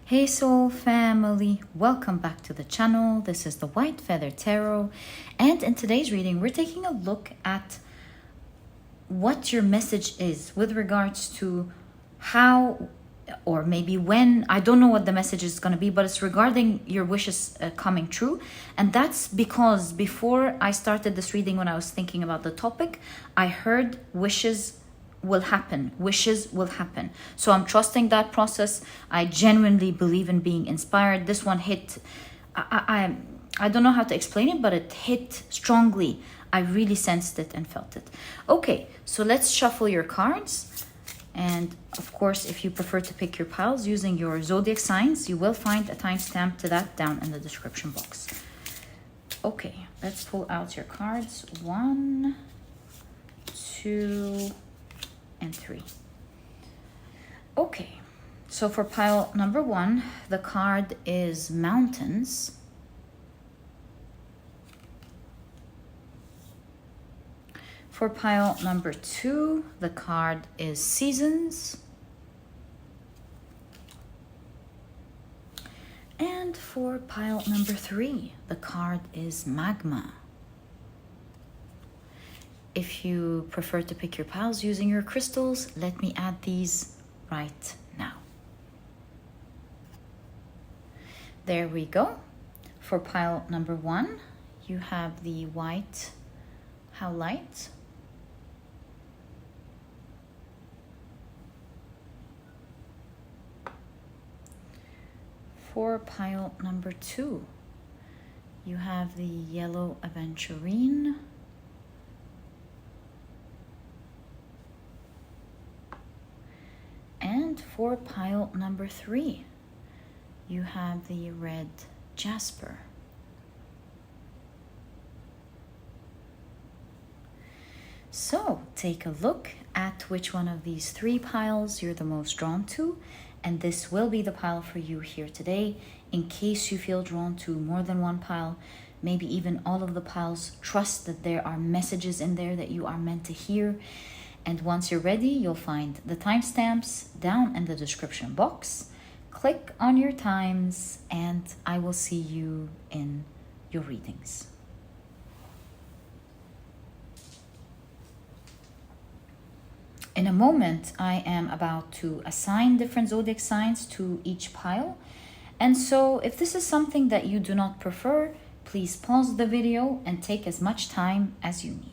Hey soul family, welcome back to the channel. This is the White Feather Tarot, and in today's reading we're taking a look at what your message is with regards to how or maybe when. I don't know what the message is going to be, but it's regarding your wishes coming true. And that's because before I started this reading, when I was thinking about the topic, I heard wishes will happen. Wishes will happen. So I'm trusting that process. I genuinely believe in being inspired. This one hit, I don't know how to explain it, but it hit strongly. I really sensed it and felt it. Okay, so let's shuffle your cards. And of course, if you prefer to pick your piles using your zodiac signs, you will find a timestamp to that down in the description box. Okay, let's pull out your cards. 1, 2, and 3. Okay, so for pile number 1, the card is Mountains. For pile number 2, the card is Seasons. And for pile number 3, the card is Magma. If you prefer to pick your piles using your crystals, let me add these right now. There we go. For pile number 1, you have the white Howlite. For pile number 2, you have the yellow Aventurine. And for pile number 3, you have the red Jasper. So take a look at which one of these 3 piles you're the most drawn to, and this will be the pile for you here today. In case you feel drawn to more than one pile, maybe even all of the piles, trust that there are messages in there that you are meant to hear. And once you're ready, you'll find the timestamps down in the description box. Click on your times and I will see you in your readings. In a moment, I am about to assign different zodiac signs to each pile. And so if this is something that you do not prefer, please pause the video and take as much time as you need.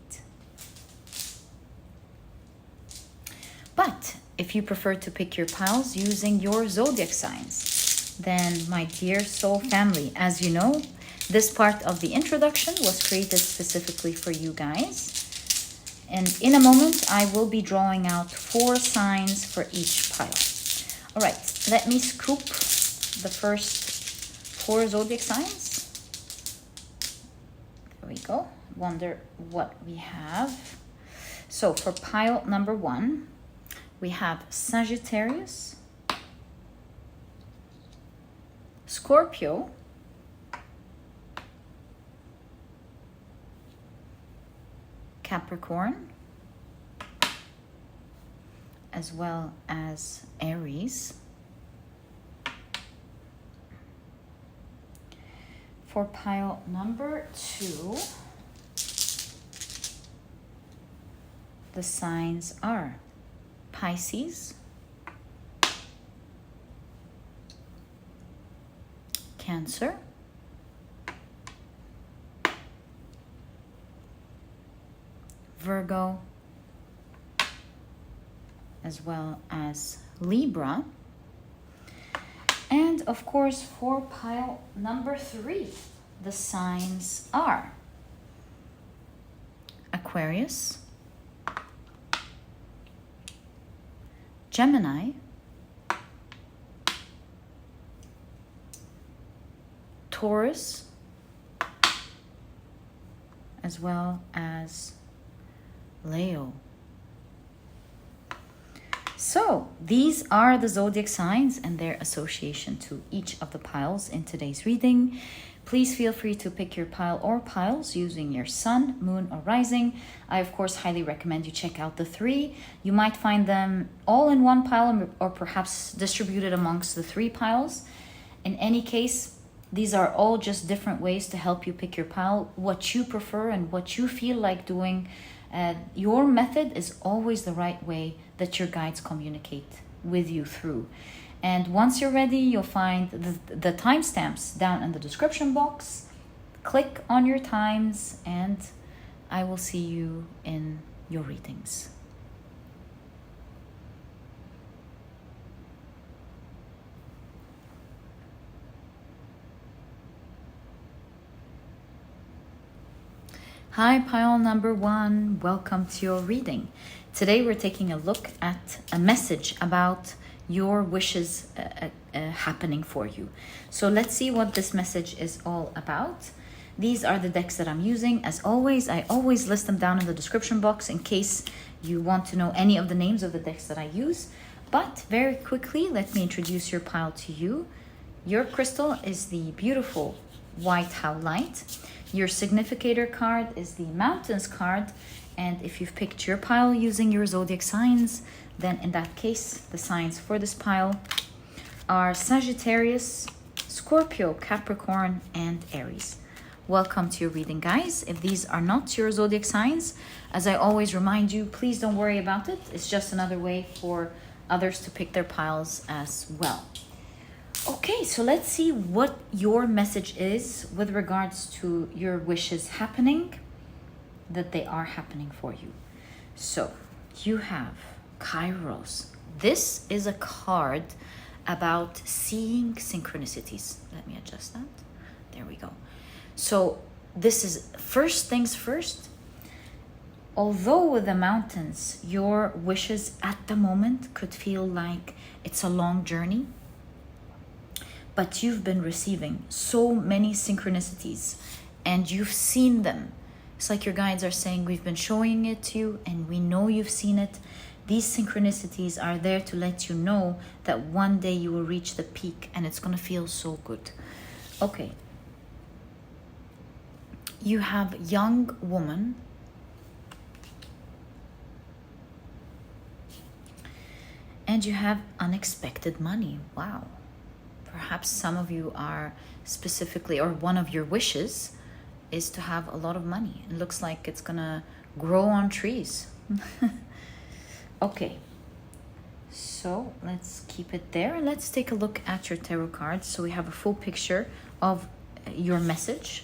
But if you prefer to pick your piles using your zodiac signs, then my dear soul family, as you know, this part of the introduction was created specifically for you guys. And in a moment, I will be drawing out 4 signs for each pile. All right, let me scoop the first 4 zodiac signs. There we go. Wonder what we have. So for pile number 1, we have Sagittarius, Scorpio, Capricorn, as well as Aries. For pile number 2, the signs are Pisces, Cancer, Virgo, as well as Libra. And of course, for pile number 3, the signs are Aquarius, Gemini, Taurus, as well as Leo. So these are the zodiac signs and their association to each of the piles in today's reading. Please feel free to pick your pile or piles using your sun, moon, or rising. I, of course, highly recommend you check out the 3. You might find them all in one pile or perhaps distributed amongst the 3 piles. In any case, these are all just different ways to help you pick your pile, what you prefer and what you feel like doing. Your method is always the right way that your guides communicate with you through. And once you're ready, you'll find the timestamps down in the description box. Click on your times and I will see you in your readings. Hi, pile number 1. Welcome to your reading. Today we're taking a look at a message about your wishes happening for you. So let's see what this message is all about. These are the decks that I'm using. As always, I always list them down in the description box in case you want to know any of the names of the decks that I use. But very quickly, let me introduce your pile to you. Your crystal is the beautiful white Howlite. Your significator card is the Mountains card. And if you've picked your pile using your zodiac signs, then in that case, the signs for this pile are Sagittarius, Scorpio, Capricorn, and Aries. Welcome to your reading, guys. If these are not your zodiac signs, as I always remind you, please don't worry about it. It's just another way for others to pick their piles as well. Okay, so let's see what your message is with regards to your wishes happening, that they are happening for you. So you have Kairos. This is a card about seeing synchronicities. Let me adjust that. There we go. So this is first things first. Although with the Mountains, your wishes at the moment could feel like it's a long journey, but you've been receiving so many synchronicities and you've seen them. It's like your guides are saying, we've been showing it to you and we know you've seen it. These synchronicities are there to let you know that one day you will reach the peak and it's going to feel so good. Okay. You have young woman. And you have unexpected money. Wow. Perhaps some of you are specifically, or one of your wishes is to have a lot of money. It looks like it's gonna grow on trees. Okay, so let's keep it there and let's take a look at your tarot cards so we have a full picture of your message.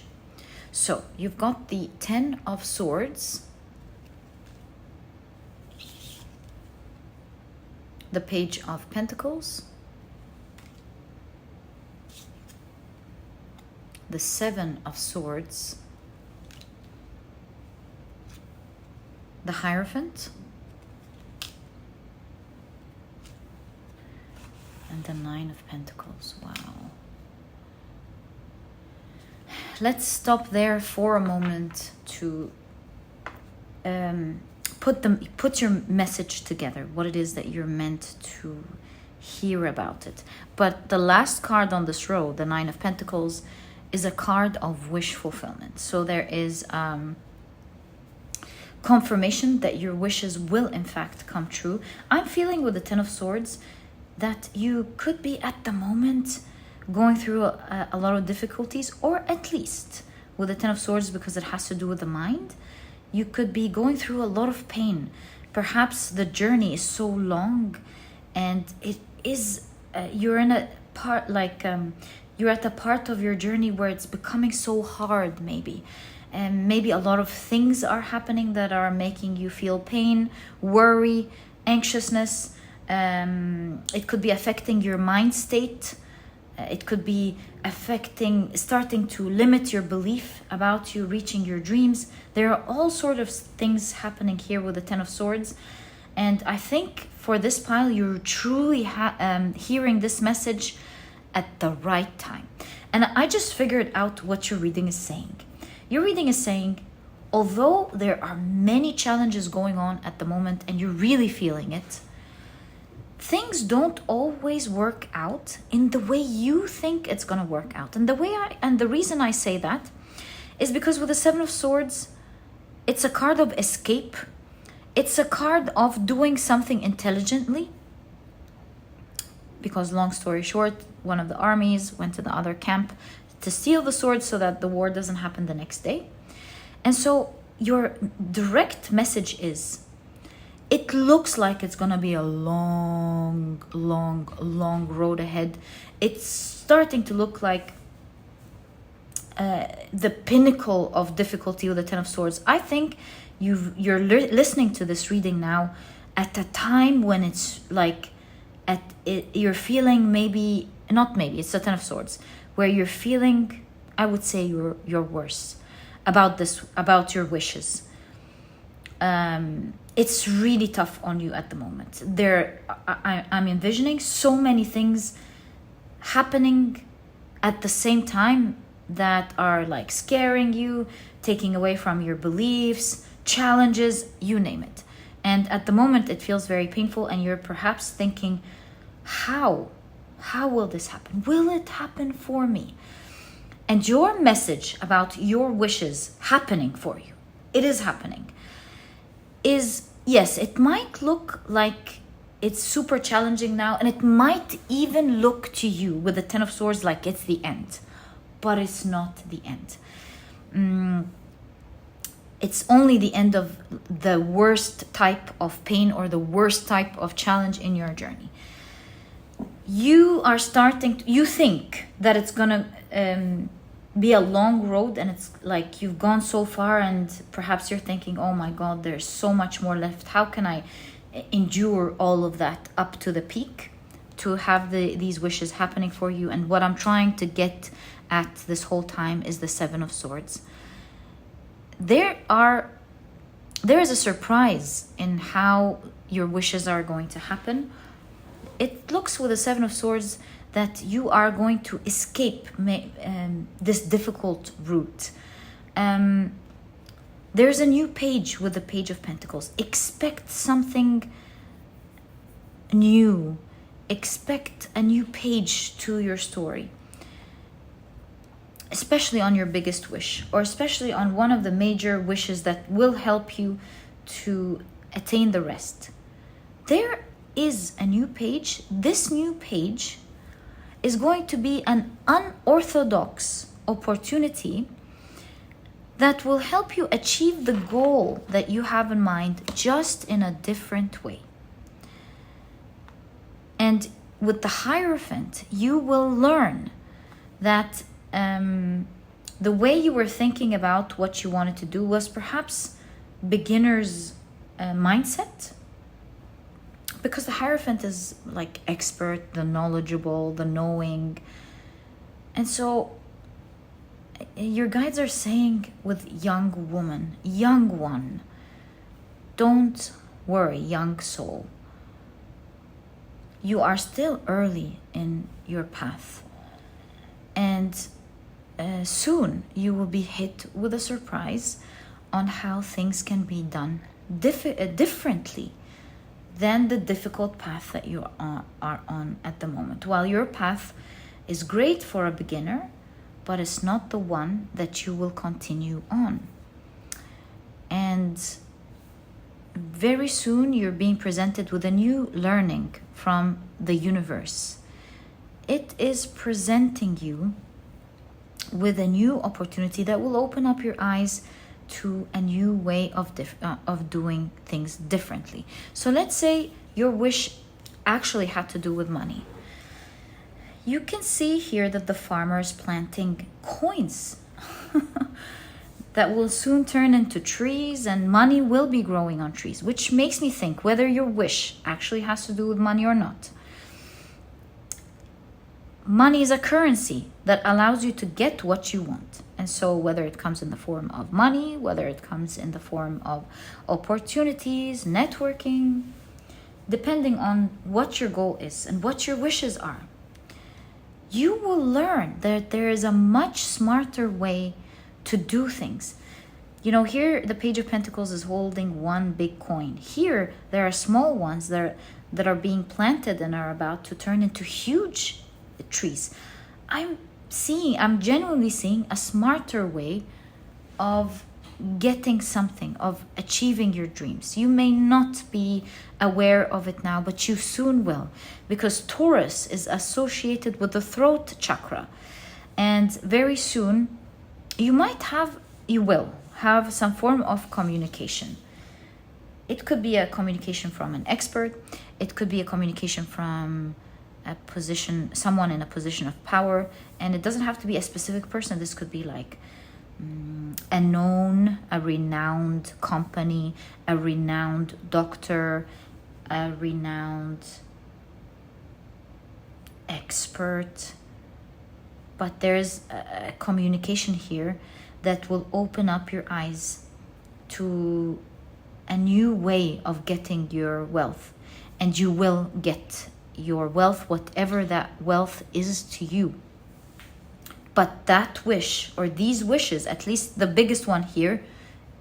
So you've got the 10 of Swords, the Page of Pentacles, the 7 of Swords, the Hierophant, and the 9 of Pentacles. Wow. Let's stop there for a moment to put your message together, what it is that you're meant to hear about it. But the last card on this row, the 9 of Pentacles, is a card of wish fulfillment. So there is confirmation that your wishes will in fact come true. I'm feeling with the 10 of Swords that you could be at the moment going through a lot of difficulties, or at least with the 10 of Swords, because it has to do with the mind, you could be going through a lot of pain. Perhaps the journey is so long and it is you're in a part like you're at a part of your journey where it's becoming so hard, maybe. And maybe a lot of things are happening that are making you feel pain, worry, anxiousness. It could be affecting your mind state. It could be starting to limit your belief about you reaching your dreams. There are all sorts of things happening here with the 10 of Swords. And I think for this pile, you're truly hearing this message at the right time. And I just figured out what your reading is saying. Your reading is saying, although there are many challenges going on at the moment and you're really feeling it, things don't always work out in the way you think it's going to work out. And the reason I say that is because with the Seven of Swords, it's a card of escape. It's a card of doing something intelligently. Because long story short, one of the armies went to the other camp to steal the sword so that the war doesn't happen the next day. And so your direct message is, it looks like it's going to be a long, long, long road ahead. It's starting to look like the pinnacle of difficulty with the Ten of Swords. I think you're listening to this reading now at a time when it's like you're feeling it's the Ten of Swords, where you're feeling, I would say, your worst about your wishes. It's really tough on you at the moment. I'm envisioning so many things happening at the same time that are like scaring you, taking away from your beliefs, challenges, you name it. And at the moment it feels very painful, and you're perhaps thinking, how will this happen? Will it happen for me? And your message about your wishes happening for you, it is happening, is, yes, it might look like it's super challenging now, and it might even look to you with the Ten of Swords like it's the end, but it's not the end. It's only the end of the worst type of pain or the worst type of challenge in your journey. You think that it's gonna be a long road, and it's like you've gone so far, and perhaps you're thinking, oh my God, there's so much more left. How can I endure all of that up to the peak to have these wishes happening for you? And what I'm trying to get at this whole time is the Seven of Swords. There is a surprise in how your wishes are going to happen. It looks with the Seven of Swords that you are going to escape this difficult route. There's a new page with the Page of Pentacles. Expect something new. Expect a new page to your story. Especially on your biggest wish, or especially on one of the major wishes that will help you to attain the rest. There is a new page. This new page is going to be an unorthodox opportunity that will help you achieve the goal that you have in mind, just in a different way. And with the Hierophant, you will learn that the way you were thinking about what you wanted to do was perhaps beginner's mindset, because the Hierophant is like expert, the knowledgeable, the knowing. And so your guides are saying with young woman, young one, don't worry, young soul. You are still early in your path, and soon you will be hit with a surprise on how things can be done differently than the difficult path that you are on at the moment. While your path is great for a beginner, but it's not the one that you will continue on. And very soon you're being presented with a new learning from the universe. It is presenting you with a new opportunity that will open up your eyes to a new way of doing things differently. So let's say your wish actually had to do with money. You can see here that the farmer is planting coins that will soon turn into trees, and money will be growing on trees, which makes me think whether your wish actually has to do with money or not. Money is a currency that allows you to get what you want. And so whether it comes in the form of money, whether it comes in the form of opportunities, networking, depending on what your goal is and what your wishes are, you will learn that there is a much smarter way to do things. You know, here the Page of Pentacles is holding one big coin. Here there are small ones that that are being planted and are about to turn into huge trees. I'm genuinely seeing a smarter way of getting something, of achieving your dreams. You may not be aware of it now, but you soon will, because Taurus is associated with the throat chakra. And very soon, you will have some form of communication. It could be a communication from an expert. It could be a communication from someone in a position of power. And it doesn't have to be a specific person. This could be like a renowned company, a renowned doctor, a renowned expert. But there's a communication here that will open up your eyes to a new way of getting your wealth. And you will get your wealth, whatever that wealth is to you. But that wish, or these wishes, at least the biggest one here,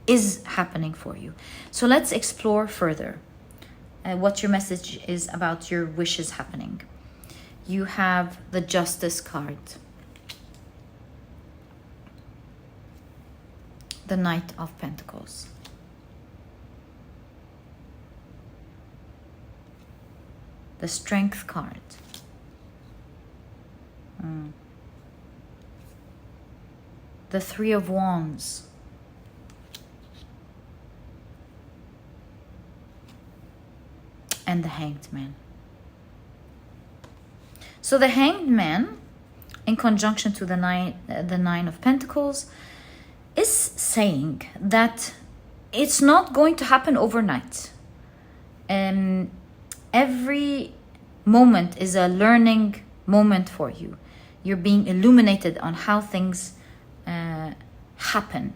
is happening for you. So let's explore further what your message is about your wishes happening. You have the Justice card, the Knight of Pentacles, the Strength card, the Three of Wands, and the Hanged Man. So the Hanged Man, in conjunction to the Nine of Pentacles, is saying that it's not going to happen overnight. Every moment is a learning moment for you. You're being illuminated on how things happen.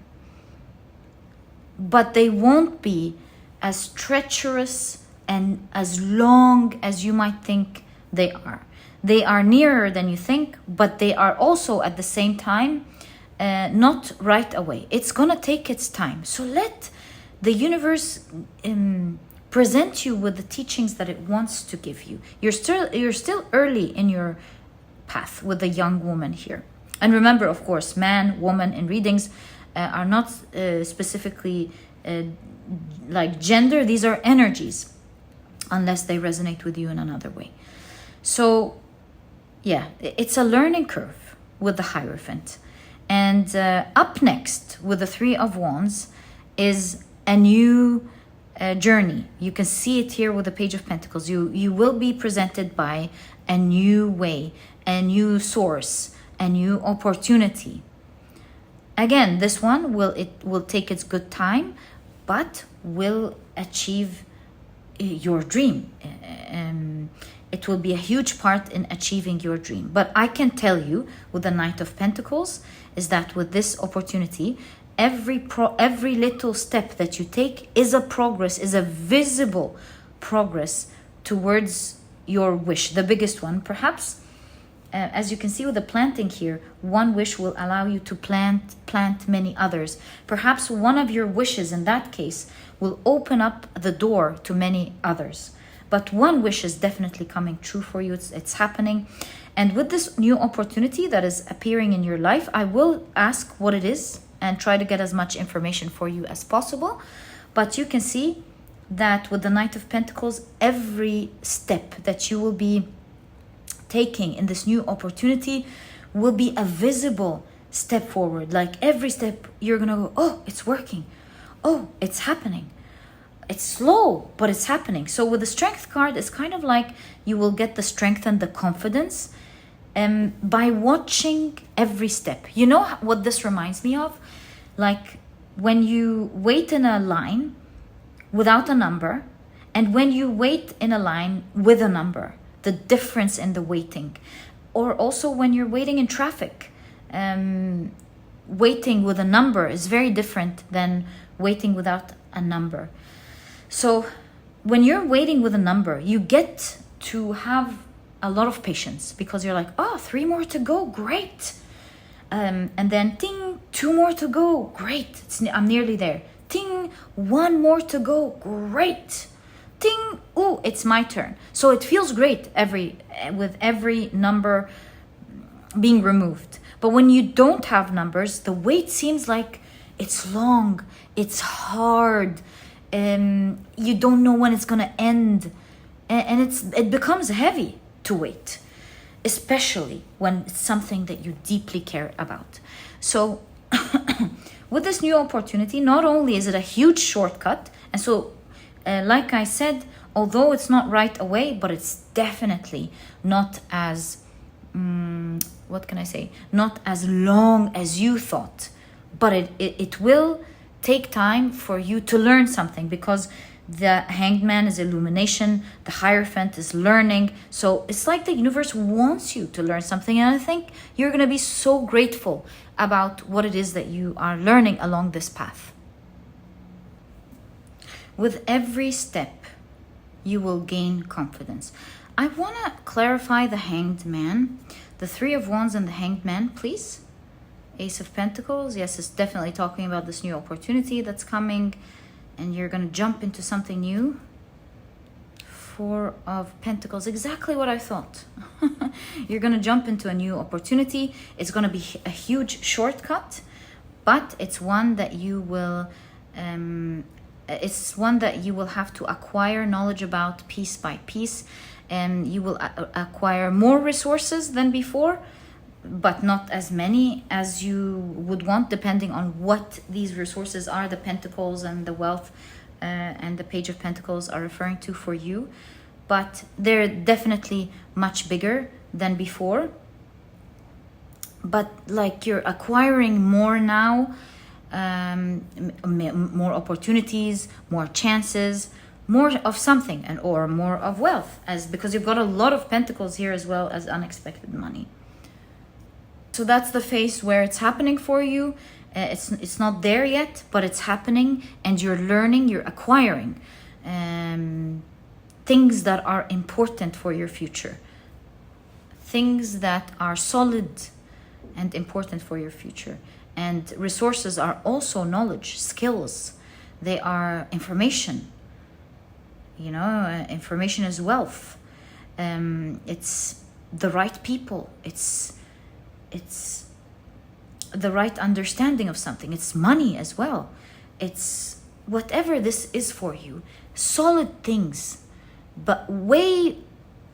But they won't be as treacherous and as long as you might think they are. They are nearer than you think, but they are also at the same time not right away. It's gonna take its time. So let the universe present you with the teachings that it wants to give you. You're still early in your path with the young woman here. And remember, of course, man, woman in readings are not specifically like gender. These are energies, unless they resonate with you in another way. So yeah, it's a learning curve with the Hierophant. And up next with the Three of Wands is a new journey. You can see it here with the Page of Pentacles. You will be presented by a new way, a new source, a new opportunity. Again, this one will take its good time, but will achieve your dream. It will be a huge part in achieving your dream. But I can tell you with the Knight of Pentacles is that with this opportunity, every little step that you take is a progress, is a visible progress towards your wish, the biggest one. Perhaps, as you can see with the planting here, one wish will allow you to plant many others. Perhaps one of your wishes in that case will open up the door to many others. But one wish is definitely coming true for you. It's happening. And with this new opportunity that is appearing in your life, I will ask what it is and try to get as much information for you as possible. But you can see that with the Knight of Pentacles, every step that you will be taking in this new opportunity will be a visible step forward. Like every step you're gonna go, oh, it's working. Oh, it's happening. It's slow, but it's happening. So with the Strength card, it's kind of like you will get the strength and the confidence by watching every step. You know what this reminds me of? Like when you wait in a line without a number, and when you wait in a line with a number, the difference in the waiting. Or also when you're waiting in traffic, waiting with a number is very different than waiting without a number. So when you're waiting with a number, you get to have a lot of patience because you're like, oh, 3 more to go, great. And then ting, 2 more to go, great. I'm nearly there. Ting, 1 more to go, great. Ting, oh, it's my turn. So it feels great with every number being removed. But when you don't have numbers, the wait seems like it's long, it's hard, you don't know when it's gonna end, and it becomes heavy to wait, especially when it's something that you deeply care about. So with this new opportunity, not only is it a huge shortcut, and so like I said, although it's not right away, but it's definitely not as what can I say? Not as long as you thought, but it will take time for you to learn something, because the Hanged Man is illumination, the Hierophant is learning. So it's like the universe wants you to learn something, and I think you're going to be so grateful about what it is that you are learning along this path. With every step, you will gain confidence. I want to clarify the Hanged Man. The Three of Wands and the Hanged Man, please. Ace of Pentacles. Yes, it's definitely talking about this new opportunity that's coming, and you're going to jump into something new. Four of Pentacles. Exactly what I thought. You're going to jump into a new opportunity. It's going to be a huge shortcut, but it's one that you will... it's one that you will have to acquire knowledge about piece by piece, and you will acquire more resources than before, but not as many as you would want, depending on what these resources are. The Pentacles and the Wealth and the Page of Pentacles are referring to for you, but they're definitely much bigger than before. But like, you're acquiring more now, more opportunities, more chances, more of something, and or more of wealth, as because you've got a lot of Pentacles here, as well as unexpected money. So that's the phase where it's happening for you. It's not there yet, but it's happening, and you're learning, you're acquiring things that are important for your future, things that are solid and important for your future. And resources are also knowledge, skills. They are information. You know, information is wealth. It's the right people. It's the right understanding of something. It's money as well. It's whatever this is for you. Solid things, but way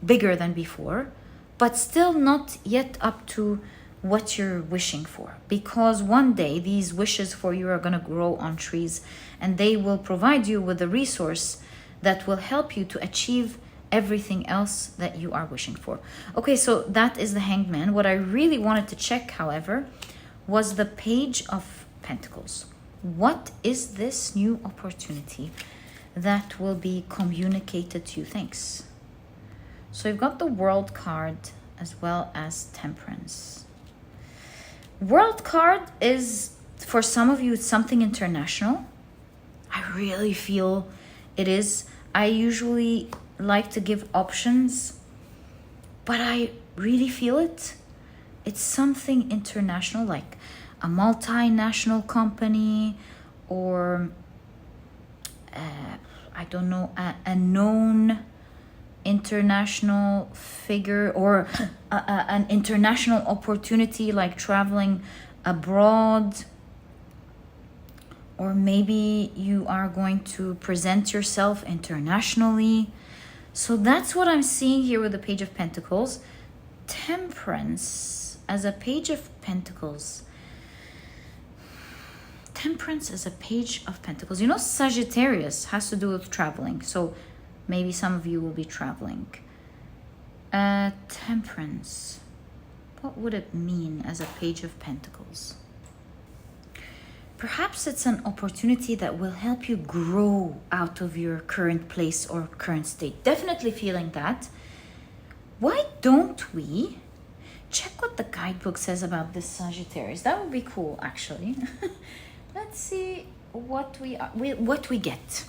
bigger than before, but still not yet up to what you're wishing for, because one day these wishes for you are going to grow on trees, and they will provide you with a resource that will help you to achieve everything else that you are wishing for. Okay, so that is the Hanged Man. What I really wanted to check, however, was the Page of Pentacles. What is this new opportunity that will be communicated to you? Thanks. So you've got the World card as well as Temperance. World card is, for some of you, it's something international. I really feel it is. I usually like to give options, but I really feel it. It's something international, like a multinational company, or I don't know, a known international figure, or an international opportunity like traveling abroad, or maybe you are going to present yourself internationally. So that's what I'm seeing here with the Page of Pentacles. Temperance as a Page of Pentacles. Temperance as a Page of Pentacles. You know, Sagittarius has to do with traveling, so maybe some of you will be traveling. Temperance. What would it mean as a Page of Pentacles? Perhaps it's an opportunity that will help you grow out of your current place or current state. Definitely feeling that. Why don't we check what the guidebook says about this Sagittarius? That would be cool, actually. Let's see what we get.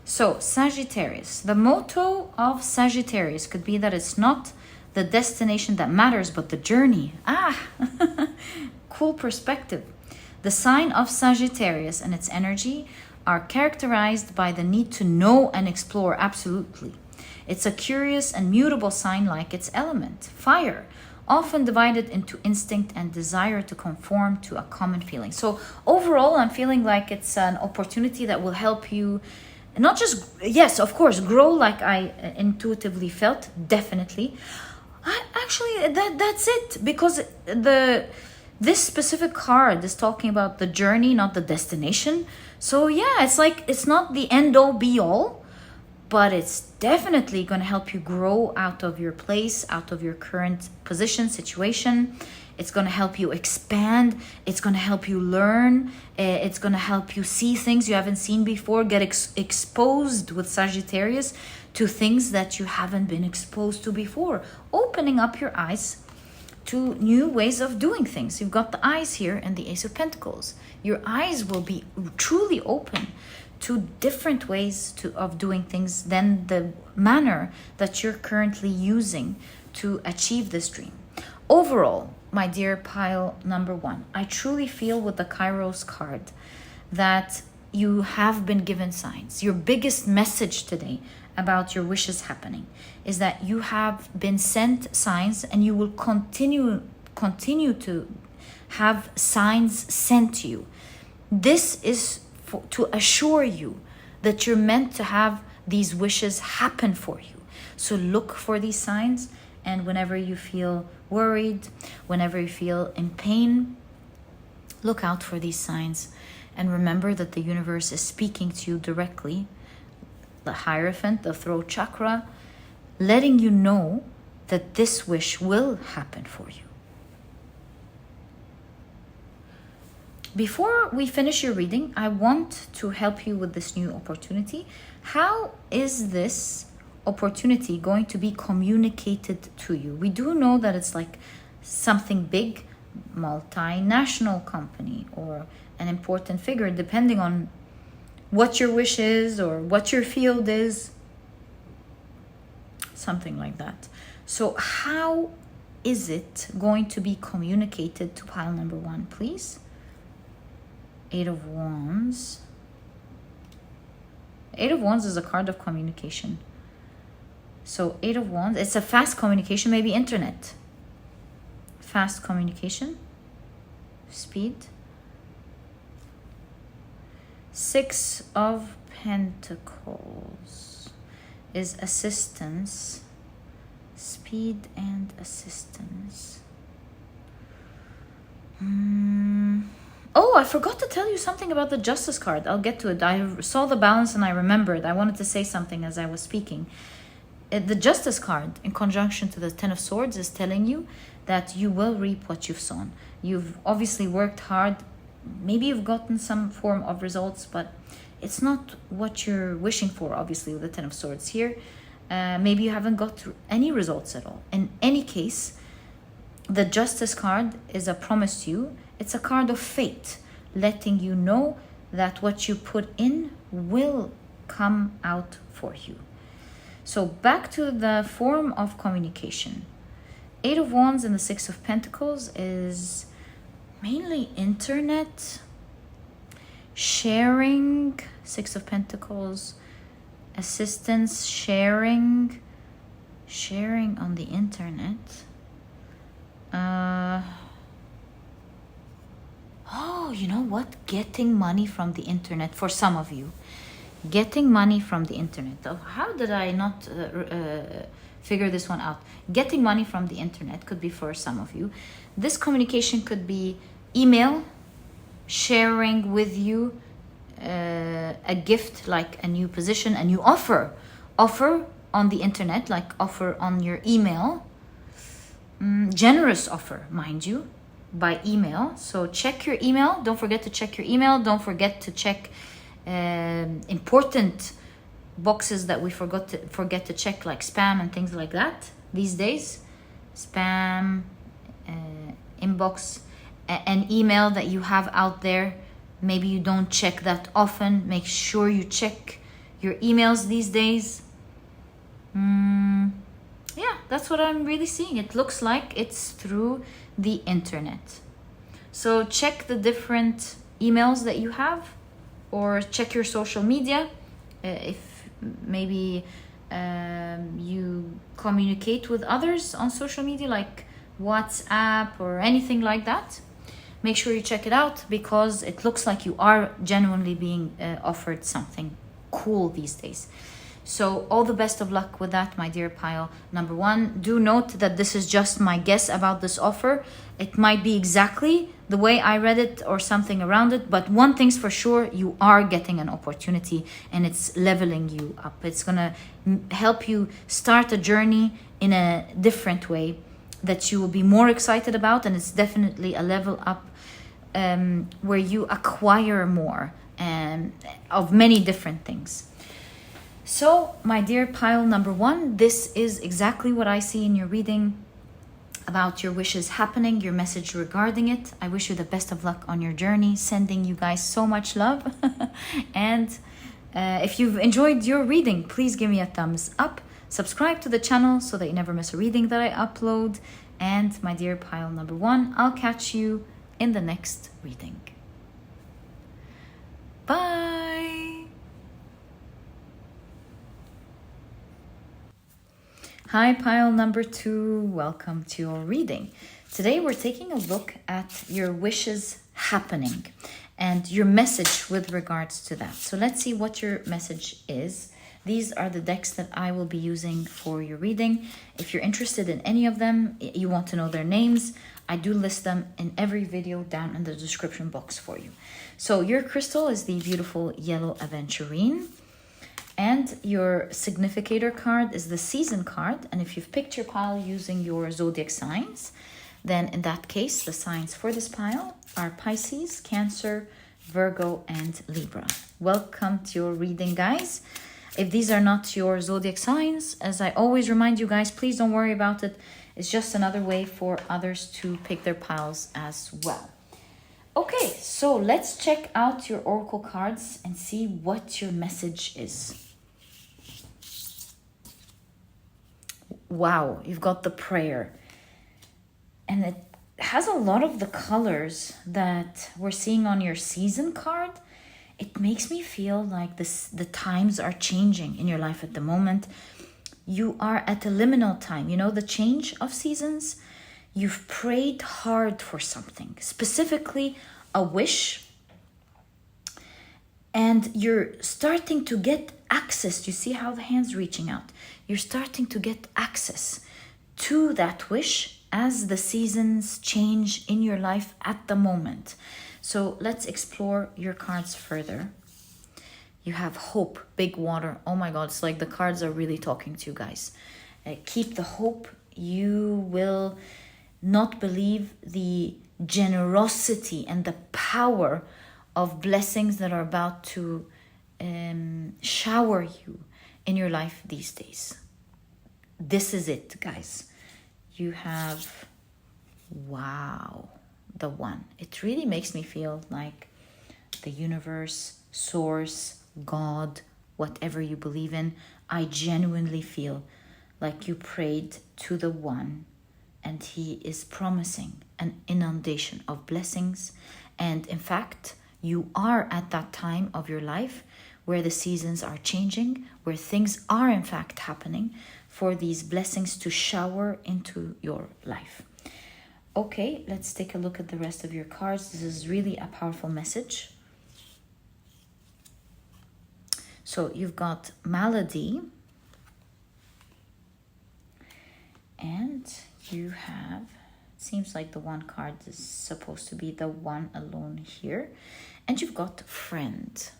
So, Sagittarius. The motto of Sagittarius could be that it's not the destination that matters, but the journey. Cool perspective. The sign of Sagittarius and its energy are characterized by the need to know and explore. Absolutely. It's a curious and mutable sign like its element, fire, often divided into instinct and desire to conform to a common feeling. So overall, I'm feeling like it's an opportunity that will help you not just, yes, of course, grow like I intuitively felt, definitely. Actually, that's it, because this specific card is talking about the journey, not the destination. So yeah, it's like, it's not the end all be all, but it's definitely going to help you grow out of your place, out of your current position, situation. It's going to help you expand. It's going to help you learn. It's going to help you see things you haven't seen before, get exposed with Sagittarius to things that you haven't been exposed to before, opening up your eyes to new ways of doing things. You've got the eyes here and the Ace of Pentacles. Your eyes will be truly open to different ways of doing things than the manner that you're currently using to achieve this dream. Overall, my dear pile number 1, I truly feel with the Kairos card that you have been given signs. Your biggest message today about your wishes happening is that you have been sent signs, and you will continue to have signs sent to you. This is to assure you that you're meant to have these wishes happen for you. So look for these signs, and whenever you feel worried, whenever you feel in pain, look out for these signs, and remember that the universe is speaking to you directly. The Hierophant, the throat chakra, letting you know that this wish will happen for you. Before we finish your reading, I want to help you with this new opportunity. How is this opportunity going to be communicated to you? We do know that it's like something big, multinational company, or an important figure, depending on what your wish is or what your field is. Something like that. So how is it going to be communicated to pile number 1, please? 8 of Wands. 8 of Wands is a card of communication. So 8 of Wands, it's a fast communication, maybe internet. Fast communication. Speed. 6 of Pentacles is assistance. Speed and assistance. Oh, I forgot to tell you something about the Justice card. I'll get to it. I saw the balance and I remembered. I wanted to say something as I was speaking. The Justice card, in conjunction to the Ten of Swords, is telling you that you will reap what you've sown. You've obviously worked hard. Maybe you've gotten some form of results, but it's not what you're wishing for, obviously, with the Ten of Swords here. Maybe you haven't got any results at all. In any case, the Justice card is a promise to you. It's a card of fate, letting you know that what you put in will come out for you. So back to the form of communication. 8 of Wands and the 6 of Pentacles is mainly internet, sharing, 6 of Pentacles, assistance, sharing on the internet. Oh, you know what? Getting money from the internet for some of you. Getting money from the internet. Oh, how did I not figure this one out? Getting money from the internet could be for some of you. This communication could be email, sharing with you a gift, like a new position, a new offer on the internet, like offer on your email. Generous offer, mind you, by email. So check your email. Don't forget to check your email. Don't forget to check important boxes that we forget to check, like spam and things like that these days. Spam, inbox, an email that you have out there. Maybe you don't check that often. Make sure you check your emails these days. Yeah, that's what I'm really seeing. It looks like it's through the internet. So check the different emails that you have or check your social media. If maybe you communicate with others on social media like WhatsApp or anything like that, make sure you check it out, because it looks like you are genuinely being offered something cool these days. So all the best of luck with that, my dear pile number one. Do note that this is just my guess about this offer. It might be exactly the way I read it or something around it, but one thing's for sure, you are getting an opportunity and it's leveling you up. It's gonna help you start a journey in a different way that you will be more excited about, and it's definitely a level up where you acquire more of many different things. So, my dear pile number one, this is exactly what I see in your reading about your wishes happening, your message regarding it. I wish you the best of luck on your journey, sending you guys so much love. And if you've enjoyed your reading, please give me a thumbs up. Subscribe to the channel so that you never miss a reading that I upload. And my dear pile number one, I'll catch you in the next reading. Bye! Hi, pile number two. Welcome to your reading. Today we're taking a look at your wishes happening and your message with regards to that. So let's see what your message is. These are the decks that I will be using for your reading. If you're interested in any of them, you want to know their names, I do list them in every video down in the description box for you. So your crystal is the beautiful yellow Aventurine. And your significator card is the season card. And if you've picked your pile using your zodiac signs, then in that case, the signs for this pile are Pisces, Cancer, Virgo, and Libra. Welcome to your reading, guys. If these are not your zodiac signs, as I always remind you guys, please don't worry about it. It's just another way for others to pick their piles as well. Okay, so let's check out your oracle cards and see what your message is. Wow, you've got the prayer. And it has a lot of the colors that we're seeing on your season card. It makes me feel like the times are changing in your life at the moment. You are at a liminal time, you know, the change of seasons. You've prayed hard for something, specifically a wish. And you're starting to get access. You see how the hand's reaching out? You're starting to get access to that wish as the seasons change in your life at the moment. So let's explore your cards further. You have hope, big water. Oh my God, it's like the cards are really talking to you guys. Keep the hope. You will not believe the generosity and the power of blessings that are about to shower you in your life these days. This is it, guys. You have, wow, the one. It really makes me feel like the universe, source, God, whatever you believe in. I genuinely feel like you prayed to the one, and he is promising an inundation of blessings. And in fact, you are at that time of your life where the seasons are changing, where things are in fact happening for these blessings to shower into your life. Okay, let's take a look at the rest of your cards. This is really a powerful message. So you've got Malady, and you have, it seems like the one card is supposed to be the one alone here, and you've got Friend.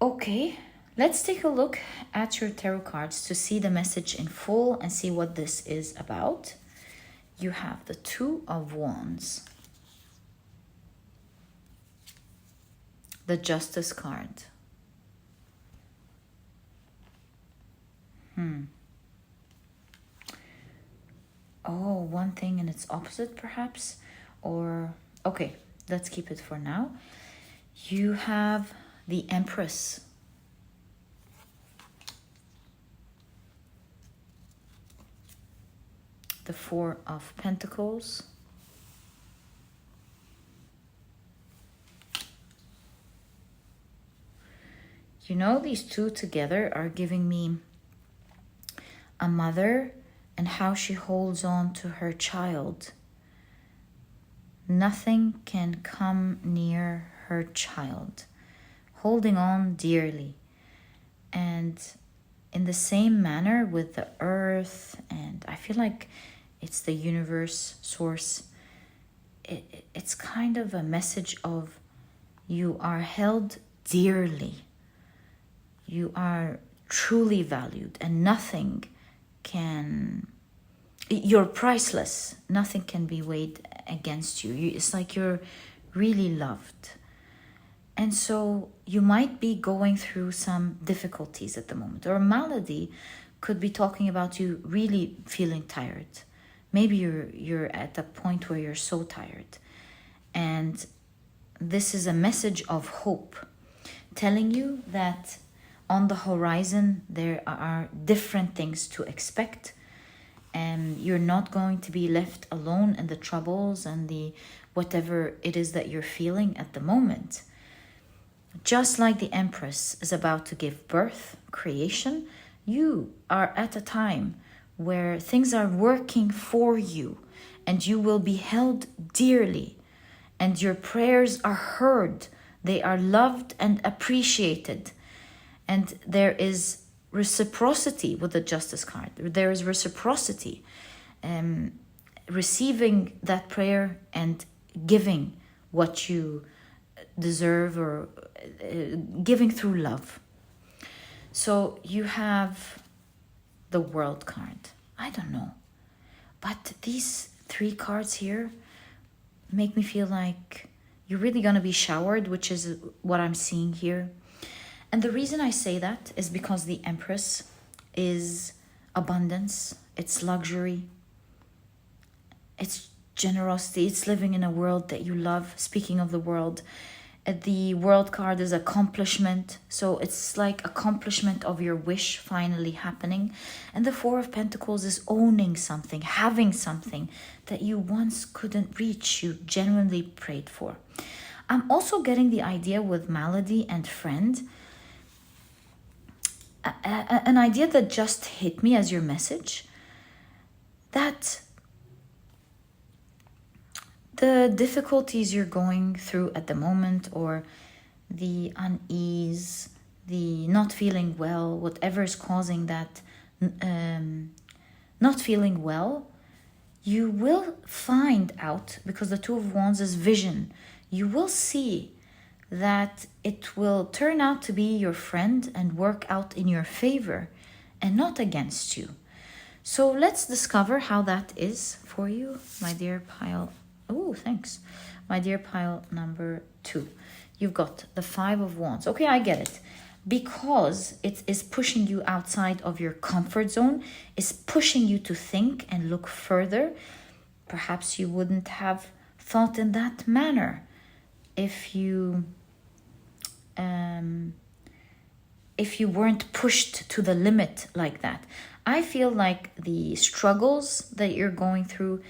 Okay, let's take a look at your tarot cards to see the message in full and see what this is about. You have the Two of Wands, the Justice card. Oh, one thing and its opposite perhaps? Or, okay, let's keep it for now. You have the Empress. The Four of Pentacles. You know, these two together are giving me a mother and how she holds on to her child. Nothing can come near her child, holding on dearly. And in the same manner with the earth, and I feel like it's the universe, source, it's kind of a message of you are held dearly. You are truly valued, and nothing can, you're priceless. Nothing can be weighed against you. It's like you're really loved. And so you might be going through some difficulties at the moment, or a malady could be talking about you really feeling tired. Maybe you're at a point where you're so tired. And this is a message of hope, telling you that on the horizon there are different things to expect, and you're not going to be left alone in the troubles and the whatever it is that you're feeling at the moment. Just like the Empress is about to give birth, creation, you are at a time where things are working for you, and you will be held dearly, and your prayers are heard. They are loved and appreciated. And there is reciprocity with the Justice card. There is reciprocity, receiving that prayer and giving what you deserve, or giving through love. So you have the World card. I don't know, but these three cards here make me feel like you're really going to be showered, which is what I'm seeing here. And the reason I say that is because the Empress is abundance, it's luxury, it's generosity, it's living in a world that you love. Speaking of the World card is accomplishment. So it's like accomplishment of your wish finally happening. And the Four of Pentacles is owning something, having something that you once couldn't reach, you genuinely prayed for. I'm also getting the idea with malady and friend, an idea that just hit me as your message, that the difficulties you're going through at the moment, or the unease, the not feeling well, whatever is causing that not feeling well, you will find out, because the Two of Wands is vision, you will see that it will turn out to be your friend and work out in your favor and not against you. So let's discover how that is for you, my dear pile. Oh, thanks. My dear pile number 2. You've got the Five of Wands. Okay, I get it. Because it is pushing you outside of your comfort zone, is pushing you to think and look further. Perhaps you wouldn't have thought in that manner if you weren't pushed to the limit like that. I feel like the struggles that you're going through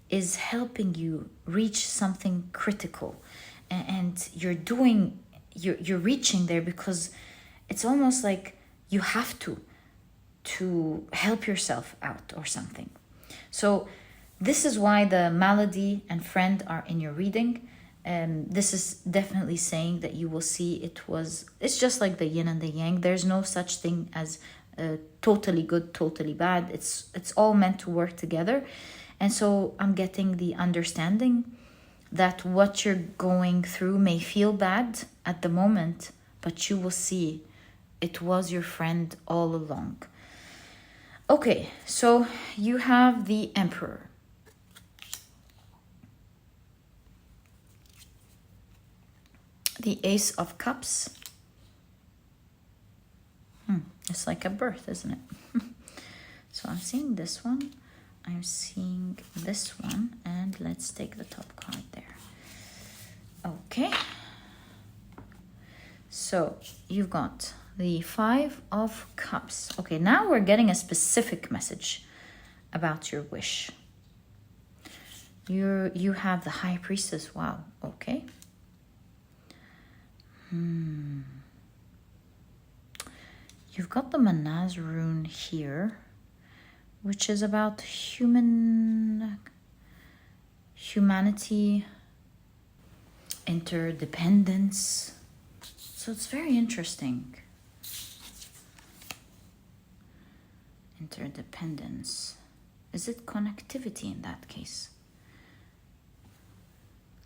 is helping you reach something critical, and you're reaching there because it's almost like you have to help yourself out or something. So this is why the malady and friend are in your reading. This is definitely saying that you will see it's just like the yin and the yang. There's no such thing as totally good, totally bad. It's all meant to work together. And so I'm getting the understanding that what you're going through may feel bad at the moment, but you will see it was your friend all along. Okay, so you have the Emperor. The Ace of Cups. It's like a birth, isn't it? So I'm seeing this one. I'm seeing this one. And let's take the top card there. Okay. So you've got the Five of Cups. Okay, now we're getting a specific message about your wish. You have the High Priestess. Wow. Okay. You've got the Manaz rune here, which is about humanity, interdependence. So it's very interesting. Interdependence. Is it connectivity in that case?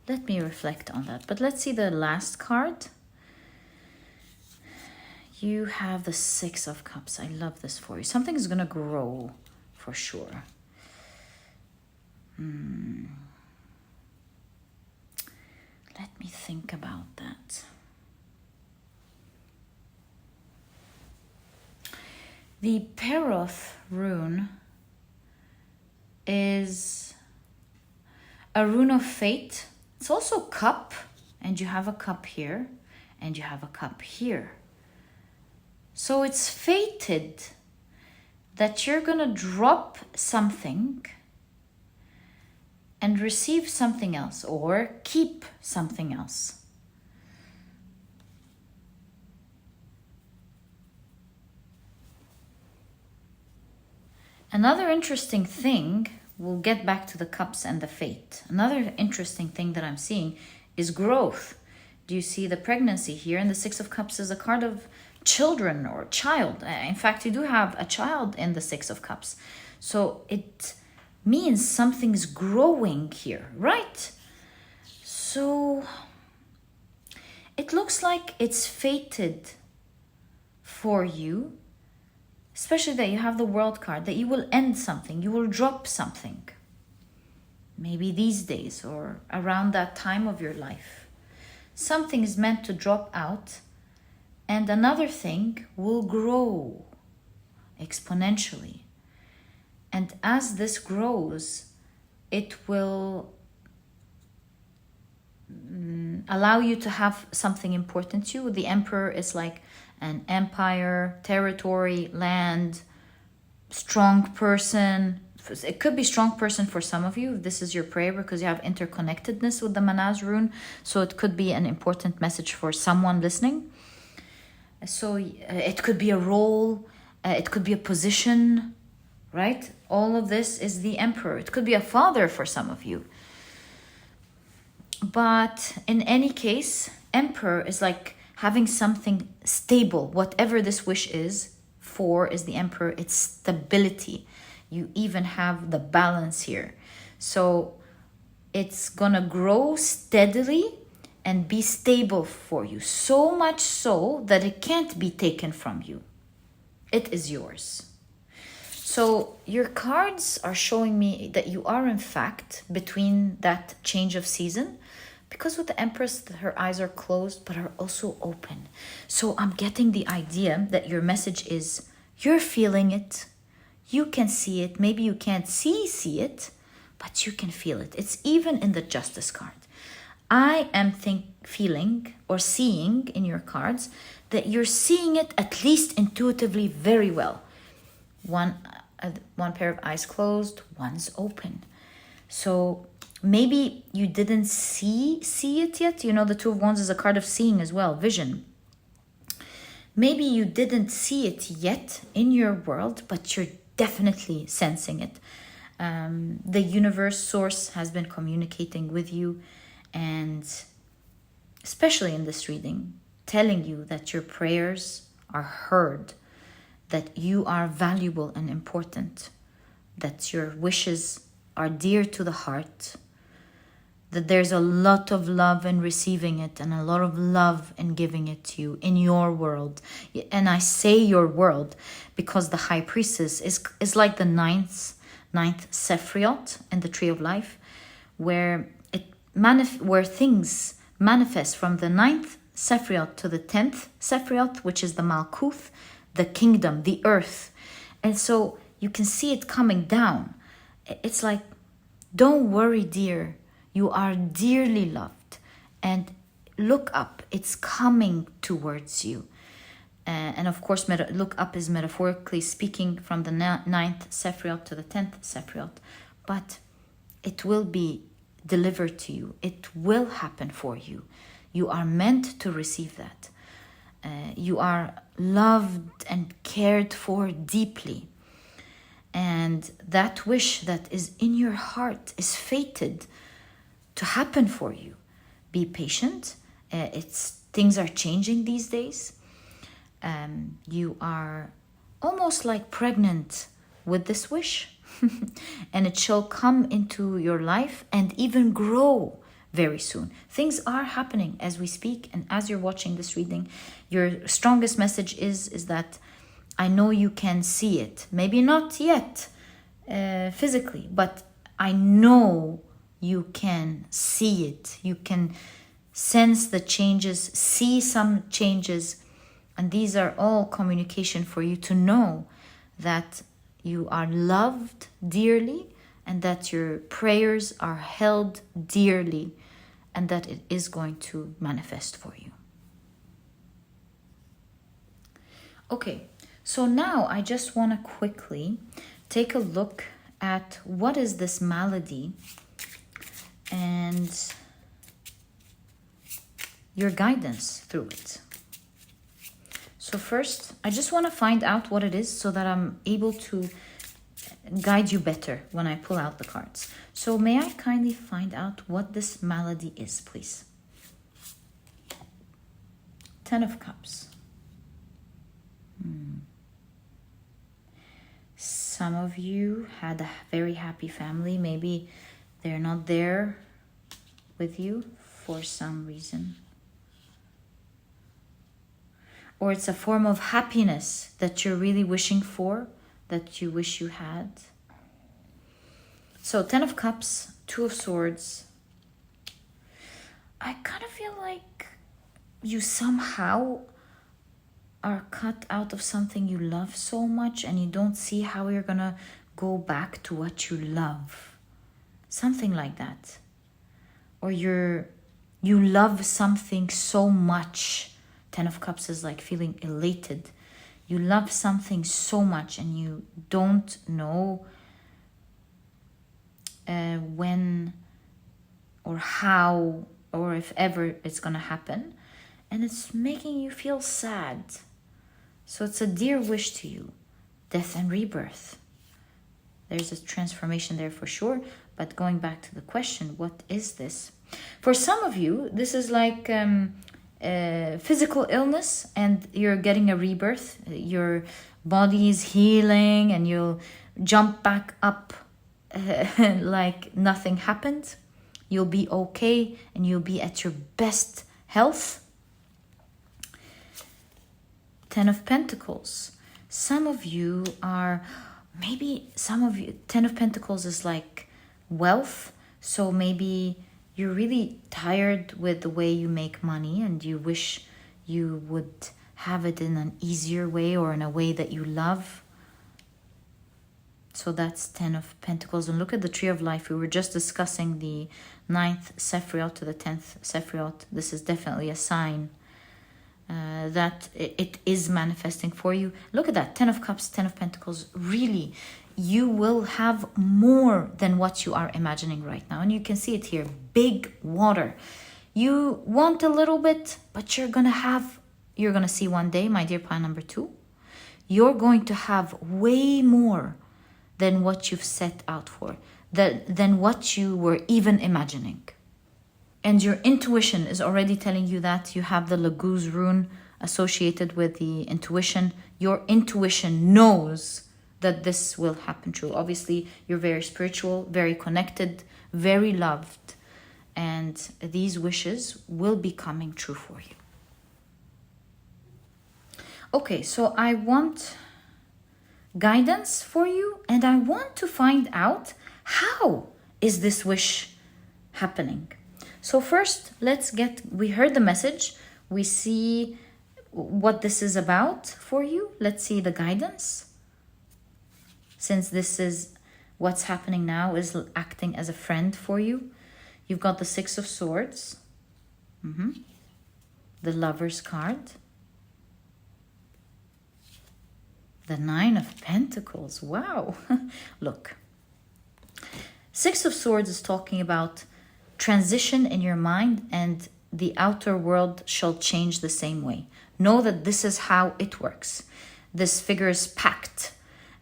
Let me reflect on that. But let's see the last card. You have the Six of Cups. I love this for you. Something is going to grow for sure. Let me think about that. The Peroth rune is a rune of fate. It's also cup, and you have a cup here, and you have a cup here. So it's fated that you're going to drop something and receive something else, or keep something else. Another interesting thing, we'll get back to the cups and the fate. Another interesting thing that I'm seeing is growth. Do you see the pregnancy here? And the Six of Cups is a card of children or child. In fact, you do have a child in the Six of Cups. So it means something's growing here, right? So it looks like it's fated for you, especially that you have the World card, that you will end something, you will drop something. Maybe these days or around that time of your life. Something is meant to drop out, and another thing will grow exponentially. And as this grows, it will allow you to have something important to you. The Emperor is like an empire, territory, land, strong person. It could be strong person for some of you. This is your prayer because you have interconnectedness with the Manaz rune. So it could be an important message for someone listening. So it could be a role, it could be a position, right? All of this is the Emperor. It could be a father for some of you. But in any case, Emperor is like having something stable. Whatever this wish is for is the Emperor. It's stability. You even have the balance here. So it's gonna grow steadily and be stable for you. So much so that it can't be taken from you. It is yours. So your cards are showing me that you are in fact between that change of season, because with the Empress, her eyes are closed but are also open. So I'm getting the idea that your message is you're feeling it. You can see it. Maybe you can't see it, but you can feel it. It's even in the Justice card. I am feeling or seeing in your cards that you're seeing it at least intuitively very well. One pair of eyes closed, one's open. So maybe you didn't see it yet. You know, the Two of Wands is a card of seeing as well, vision. Maybe you didn't see it yet in your world, but you're definitely sensing it. The universe source has been communicating with you, and especially in this reading, telling you that your prayers are heard, that you are valuable and important, that your wishes are dear to the heart, that there's a lot of love in receiving it and a lot of love in giving it to you in your world. And I say your world because the High Priestess is like the ninth Sephiroth in the Tree of Life, where things manifest from the 9th Sephiroth to the 10th Sephiroth, which is the Malkuth, the kingdom, the earth. And so you can see it coming down. It's like, don't worry, dear. You are dearly loved. And look up. It's coming towards you. And of course, look up is metaphorically speaking from the 9th Sephiroth to the 10th Sephiroth. But it will be delivered to you. It will happen for you. You are meant to receive that. You are loved and cared for deeply. And that wish that is in your heart is fated to happen for you. Be patient. Things are changing these days. You are almost like pregnant with this wish. And it shall come into your life and even grow very soon. Things are happening as we speak, and as you're watching this reading, your strongest message is that I know you can see it. Maybe not yet physically, but I know you can see it. You can sense the changes, see some changes, and these are all communication for you to know that you are loved dearly and that your prayers are held dearly and that it is going to manifest for you. Okay, so now I just want to quickly take a look at what is this malady and your guidance through it. So first, I just want to find out what it is so that I'm able to guide you better when I pull out the cards. So may I kindly find out what this malady is, please? 10 of Cups. Some of you had a very happy family. Maybe they're not there with you for some reason. Or it's a form of happiness that you're really wishing for, that you wish you had. So 10 of Cups, 2 of Swords. I kind of feel like you somehow are cut out of something you love so much and you don't see how you're gonna go back to what you love. Something like that. Or you love something so much. 10 of Cups is like feeling elated. You love something so much and you don't know when or how or if ever it's gonna happen. And it's making you feel sad. So it's a dear wish to you. Death and rebirth. There's a transformation there for sure. But going back to the question, what is this? For some of you, this is like physical illness and you're getting a rebirth. Your body is healing and you'll jump back up like nothing happened. You'll be okay and you'll be at your best health. 10 of Pentacles. Some of you are, 10 of Pentacles is like wealth. So maybe you're really tired with the way you make money and you wish you would have it in an easier way or in a way that you love. So that's 10 of Pentacles. And look at the Tree of Life. We were just discussing the 9th Sephiroth to the 10th Sephiroth. This is definitely a sign that it is manifesting for you. Look at that, 10 of Cups, 10 of Pentacles. Really, you will have more than what you are imagining right now. And you can see it here, big water. You want a little bit, but you're going to see one day, my dear pile number 2, you're going to have way more than what you've set out for, than what you were even imagining. And your intuition is already telling you that. You have the Laguz rune associated with the intuition. Your intuition knows that this will happen true. Obviously, you're very spiritual, very connected, very loved. And these wishes will be coming true for you. Okay, so I want guidance for you. And I want to find out, how is this wish happening? So first, we heard the message. We see what this is about for you. Let's see the guidance. Since this is what's happening now, is acting as a friend for you. You've got the 6 of Swords. The Lover's card. The 9 of Pentacles. Wow. Look. 6 of Swords is talking about transition in your mind and the outer world shall change the same way. Know that this is how it works. This figure is packed.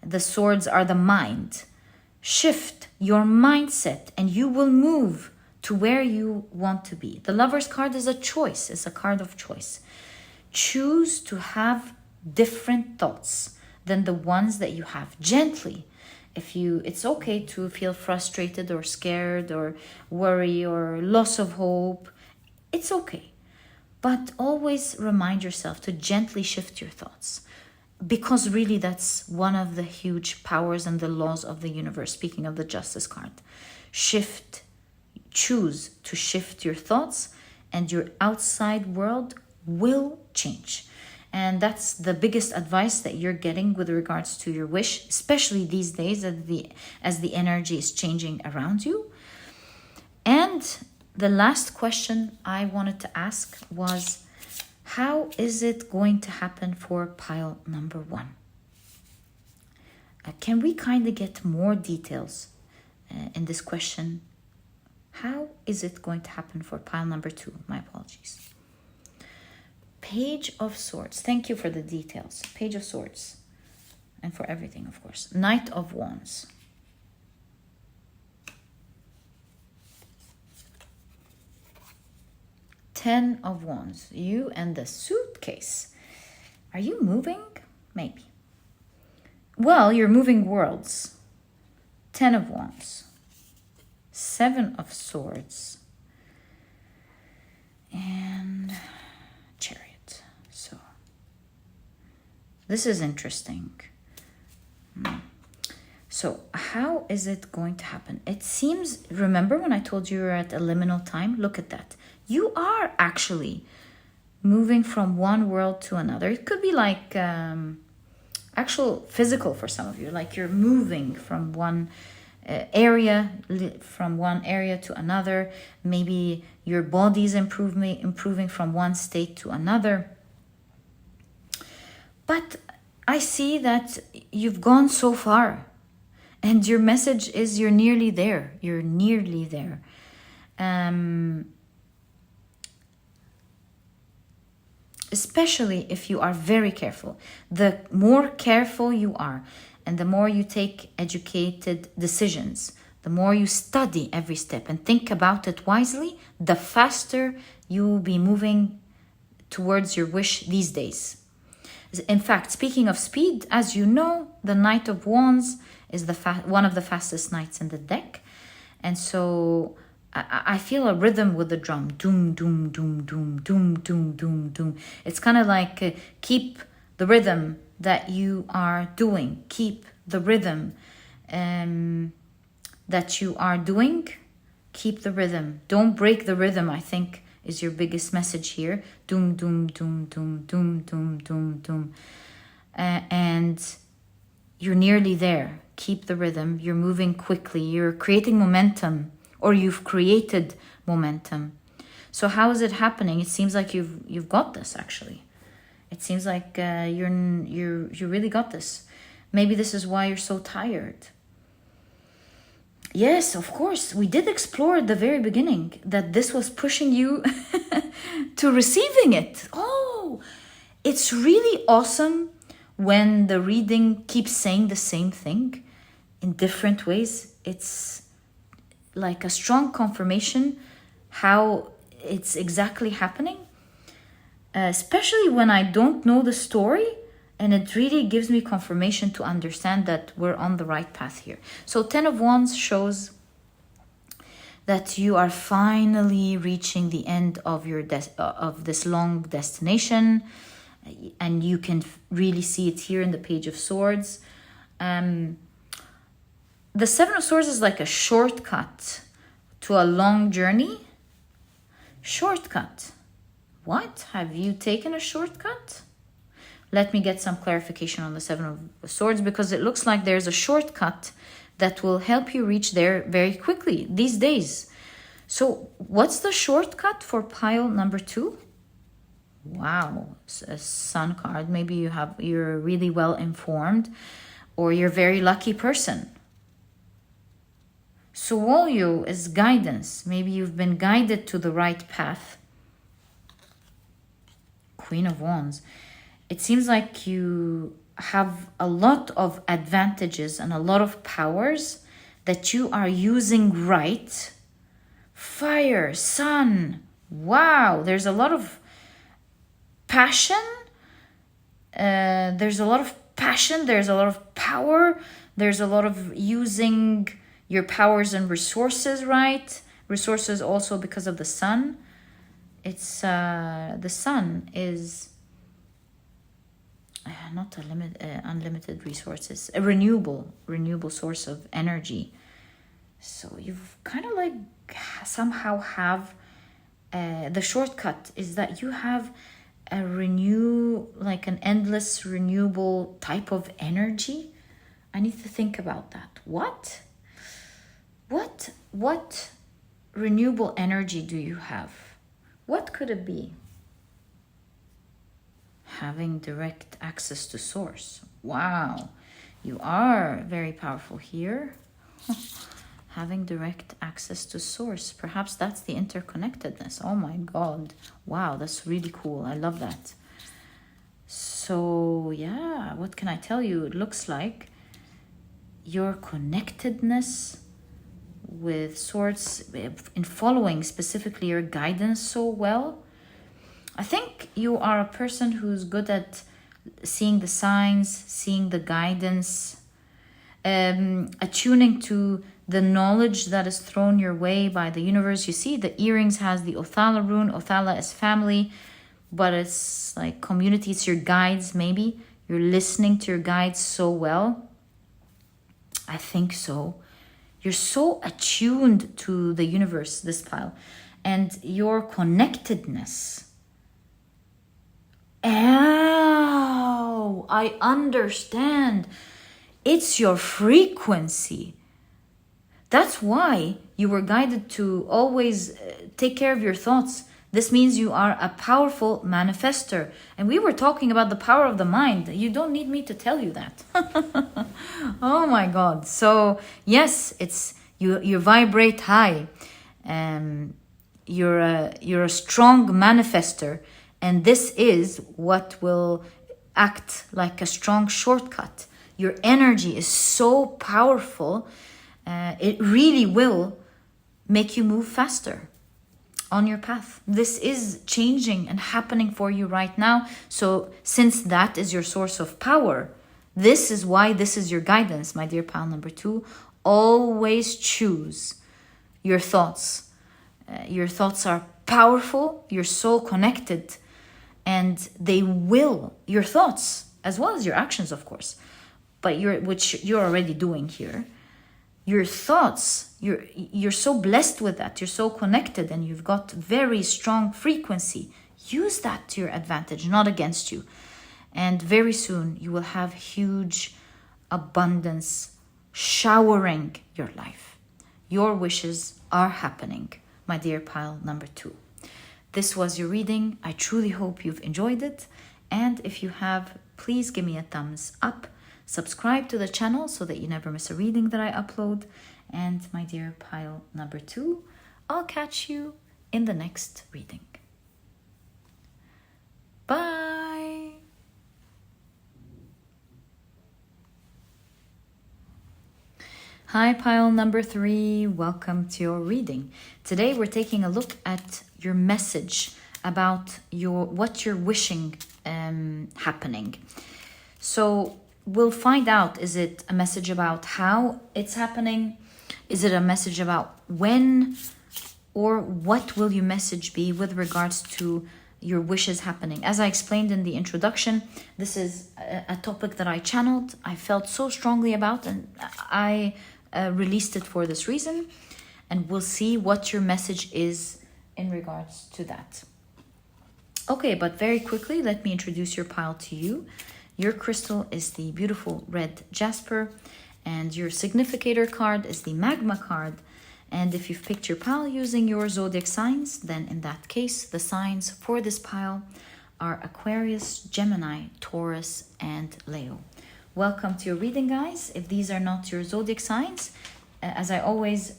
The swords are the mind. Shift your mindset and you will move to where you want to be. The Lover's card is a choice. It's a card of choice. Choose to have different thoughts than the ones that you have. Gently. It's okay to feel frustrated or scared or worry or loss of hope. It's okay. But always remind yourself to gently shift your thoughts. Because really that's one of the huge powers and the laws of the universe. Speaking of the Justice card. Choose to shift your thoughts and your outside world will change. And that's the biggest advice that you're getting with regards to your wish, especially these days as the energy is changing around you. And the last question I wanted to ask was, how is it going to happen for pile number 1? Can we kind of get more details in this question? How is it going to happen for pile number 2? My apologies. Page of Swords. Thank you for the details. Page of Swords. And for everything, of course. Knight of Wands. Ten of Wands. You and the suitcase. Are you moving? Maybe. Well, you're moving worlds. Ten of Wands. Seven of Swords. And Chariot. So, this is interesting. So, how is it going to happen? It seems, remember when I told you you're at a liminal time? Look at that. You are actually moving from one world to another. It could be like actual physical for some of you. Like you're moving from one area to another. Maybe your body's improving from one state to another. But I see that you've gone so far. And your message is you're nearly there. You're nearly there. Especially if you are very careful. The more careful you are, and the more you take educated decisions, the more you study every step and think about it wisely, the faster you will be moving towards your wish these days. In fact, speaking of speed, as you know, the Knight of Wands is one of the fastest knights in the deck. And so I feel a rhythm with the drum. Doom, doom, doom, doom, doom, doom, doom, doom. It's kind of like keep the rhythm that you are doing. Keep the rhythm that you are doing. Keep the rhythm. Don't break the rhythm, I think, is your biggest message here. Doom, doom, doom, doom, doom, doom, doom, doom. And you're nearly there. Keep the rhythm. You're moving quickly. You're creating momentum, or you've created momentum. So how is it happening? It seems like you've got this, actually. It seems like you really got this. Maybe this is why you're so tired. Yes, of course. We did explore at the very beginning that this was pushing you to receiving it. Oh, it's really awesome when the reading keeps saying the same thing in different ways. It's like a strong confirmation how it's exactly happening. Especially when I don't know the story, and it really gives me confirmation to understand that we're on the right path here. So 10 of Wands shows that you are finally reaching the end of your of this long destination, and you can really see it here in the Page of Swords. The Seven of Swords is like a shortcut to a long journey. Shortcut. What? Have you taken a shortcut? Let me get some clarification on the Seven of Swords, because it looks like there's a shortcut that will help you reach there very quickly these days. So what's the shortcut for pile number 2? Wow, a Sun card. Maybe you're really well informed, or you're a very lucky person. Suolyo is guidance. Maybe you've been guided to the right path. Queen of Wands. It seems like you have a lot of advantages and a lot of powers that you are using right. Fire, sun. Wow, there's a lot of passion. There's a lot of passion. There's a lot of power. There's a lot of using your powers and resources right. Resources also because of the sun. It's the sun is not a unlimited resources, a renewable source of energy. So you've kind of like somehow have the shortcut is that you have a like an endless renewable type of energy. I need to think about that. What renewable energy do you have? What could it be? Having direct access to source. Wow, you are very powerful here. Having direct access to source. Perhaps that's the interconnectedness. Oh my God. Wow, that's really cool. I love that. So yeah, what can I tell you? It looks like your connectedness with sorts in following specifically your guidance so well. I think you are a person who's good at seeing the signs, seeing the guidance, attuning to the knowledge that is thrown your way by the universe. You see, the earrings has the Othala rune. Othala is family, but it's like community. It's your guides, maybe. You're listening to your guides so well. I think so. You're so attuned to the universe, this pile, and your connectedness. Oh, I understand. It's your frequency. That's why you were guided to always take care of your thoughts. This means you are a powerful manifester. And we were talking about the power of the mind. You don't need me to tell you that. Oh my God. So yes, it's you vibrate high. You're a strong manifester. And this is what will act like a strong shortcut. Your energy is so powerful. It really will make you move faster on your path. This is changing and happening for you right now. So since that is your source of power, this is why this is your guidance, my dear pal number 2. Always choose your thoughts. Your thoughts are powerful. You're so connected. And they will, your thoughts, as well as your actions, of course, but which you're already doing here. Your thoughts, you're so blessed with that. You're so connected and you've got very strong frequency. Use that to your advantage, not against you. And very soon you will have huge abundance showering your life. Your wishes are happening, my dear pile number 2. This was your reading. I truly hope you've enjoyed it. And if you have, please give me a thumbs up. Subscribe to the channel so that you never miss a reading that I upload. And my dear pile number 2, I'll catch you in the next reading. Bye. Hi, pile number 3. Welcome to your reading. Today we're taking a look at your message about what you're wishing happening. So we'll find out, is it a message about how it's happening? Is it a message about when? Or what will your message be with regards to your wishes happening? As I explained in the introduction, this is a topic that I channeled. I felt so strongly about, and I released it for this reason. And we'll see what your message is in regards to that. Okay, but very quickly, let me introduce your pile to you. Your crystal is the beautiful red Jasper, and your significator card is the magma card. And if you've picked your pile using your zodiac signs, then in that case, the signs for this pile are Aquarius, Gemini, Taurus, and Leo. Welcome to your reading, guys. If these are not your zodiac signs, as I always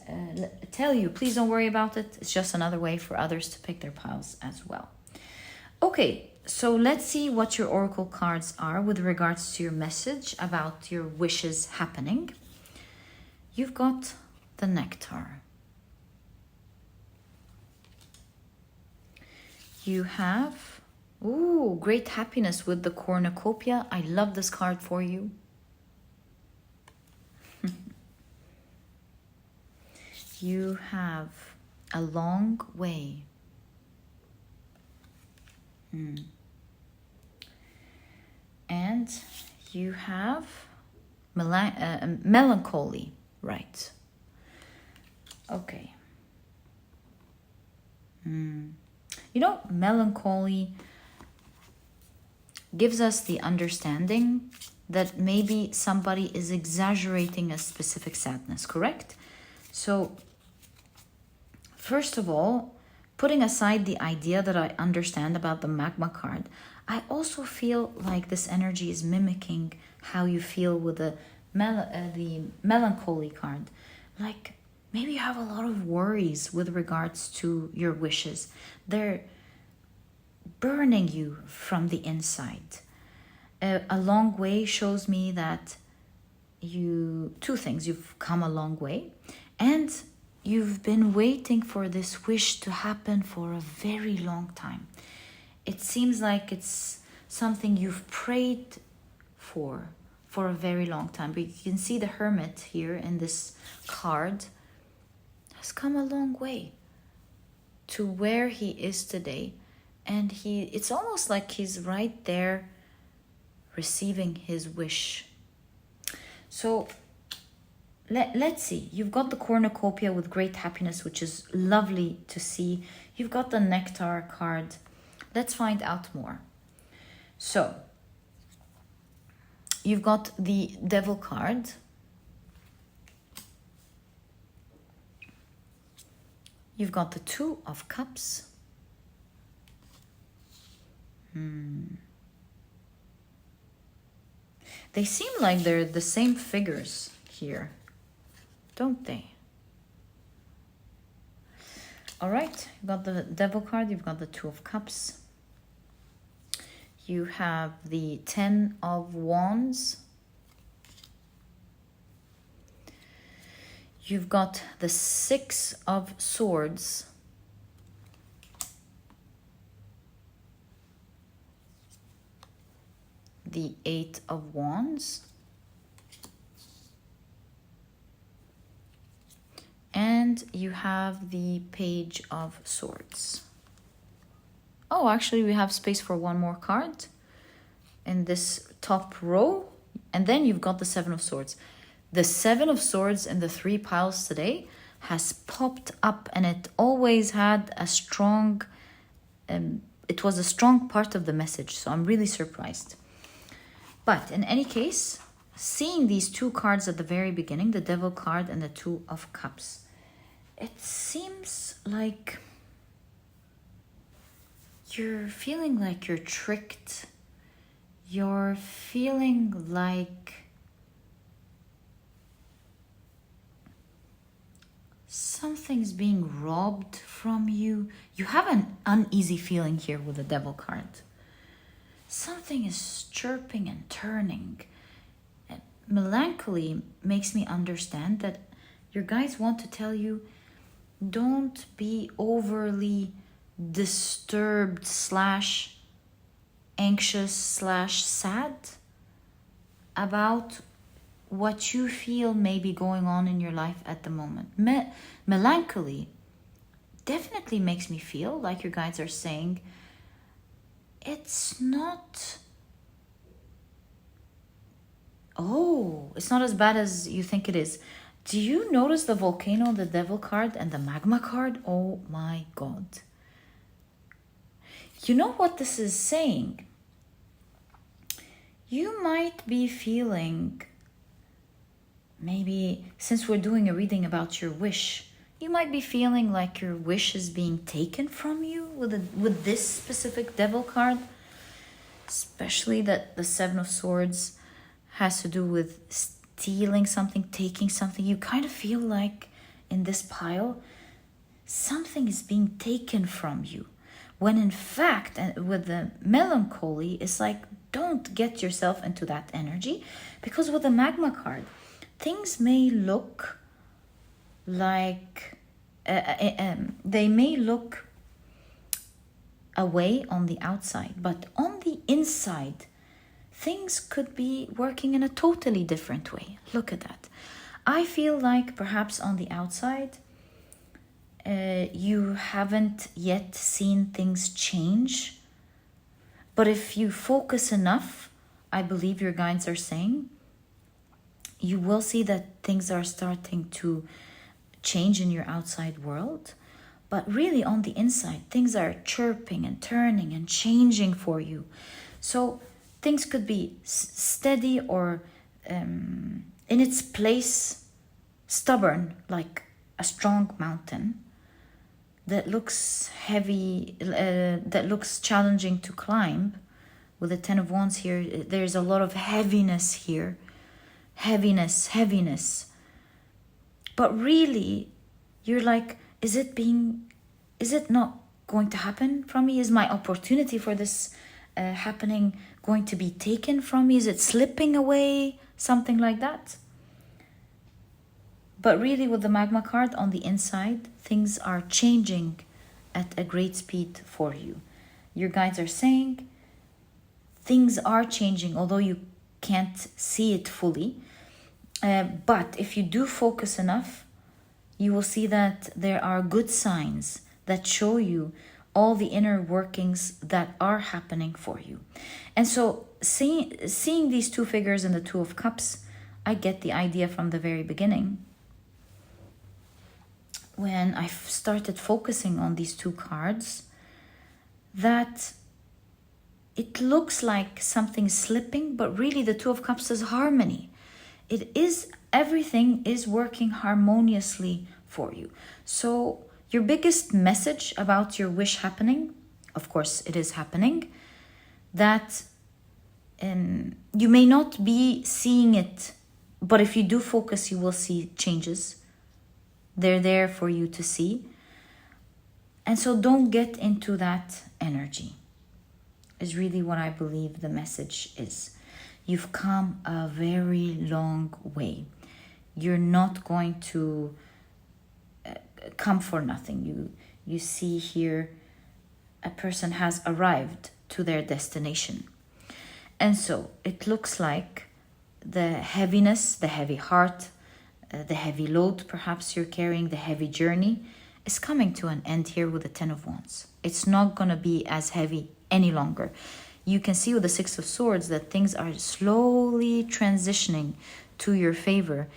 tell you, please don't worry about it. It's just another way for others to pick their piles as well. Okay, So let's see what your oracle cards are with regards to your message about your wishes happening. You've got the nectar. You have, ooh, great happiness with the cornucopia. I love this card for you. You have a long way. And you have melancholy, right? Okay. You know, melancholy gives us the understanding that maybe somebody is exaggerating a specific sadness, correct? So, first of all, putting aside the idea that I understand about the magma card, I also feel like this energy is mimicking how you feel with the melancholy card. Like, maybe you have a lot of worries with regards to your wishes. They're burning you from the inside. A long way shows me that two things: you've come a long way, and you've been waiting for this wish to happen for a very long time. It seems like it's something you've prayed for a very long time. But you can see the hermit here in this card has come a long way to where he is today. And it's almost like he's right there receiving his wish. So let's see. You've got the cornucopia with great happiness, which is lovely to see. You've got the nectar card. Let's find out more. So, you've got the devil card. You've got the 2 of cups. They seem like they're the same figures here, don't they? All right, you've got the devil card, you've got the 2 of cups. You have the 10 of wands. You've got the 6 of swords. The 8 of wands. And you have the page of swords. Oh, actually we have space for one more card in this top row. And then you've got the 7 of swords. The 7 of swords in the 3 piles today has popped up, and it always had a strong, it was a strong part of the message. So I'm really surprised. But in any case, seeing these 2 cards at the very beginning, the devil card and the 2 of cups, it seems like you're feeling like you're tricked. You're feeling like something's being robbed from you. You have an uneasy feeling here with the devil card. Something is chirping and turning. Melancholy makes me understand that your guides want to tell you, don't be overly disturbed / anxious / sad about what you feel may be going on in your life at the moment. Melancholy definitely makes me feel like your guides are saying, it's not as bad as you think it is. Do you notice the volcano, the devil card, and the magma card? Oh my God. You know what this is saying? You might be feeling, maybe since we're doing a reading about your wish, you might be feeling like your wish is being taken from you with this specific devil card. Especially that the 7 of swords has to do with stealing something, taking something. You kind of feel like in this pile, something is being taken from you. When in fact, with the melancholy, it's like, don't get yourself into that energy, because with the magma card, things may look like they may look away on the outside, but on the inside, things could be working in a totally different way. Look at that. I feel like perhaps on the outside, you haven't yet seen things change. But if you focus enough, I believe your guides are saying, you will see that things are starting to change in your outside world. But really on the inside, things are chirping and turning and changing for you. So things could be steady or in its place, stubborn, like a strong mountain that looks heavy, that looks challenging to climb. With the 10 of Wands here, there's a lot of heaviness here. Heaviness. But really, you're like, is it not going to happen from me? Is my opportunity for this happening going to be taken from me? Is it slipping away? Something like that. But really, with the magma card on the inside, things are changing at a great speed for you. Your guides are saying things are changing, although you can't see it fully. But if you do focus enough, you will see that there are good signs that show you all the inner workings that are happening for you. And so seeing these two figures in the Two of Cups, I get the idea from the very beginning. When I started focusing on these two cards, that it looks like something slipping, but really the Two of Cups is harmony. It is, everything is working harmoniously for you. So your biggest message about your wish happening, of course it is happening, that you may not be seeing it, but if you do focus, you will see changes. They're there for you to see. And so don't get into that energy, is really what I believe the message is. You've come a very long way. You're not going to come for nothing. You see here, a person has arrived to their destination. And so it looks like the heaviness, the heavy heart, the heavy load perhaps you're carrying, the heavy journey is coming to an end here with the 10 of Wands. It's not going to be as heavy any longer. You can see with the 6 of Swords that things are slowly transitioning to your favor.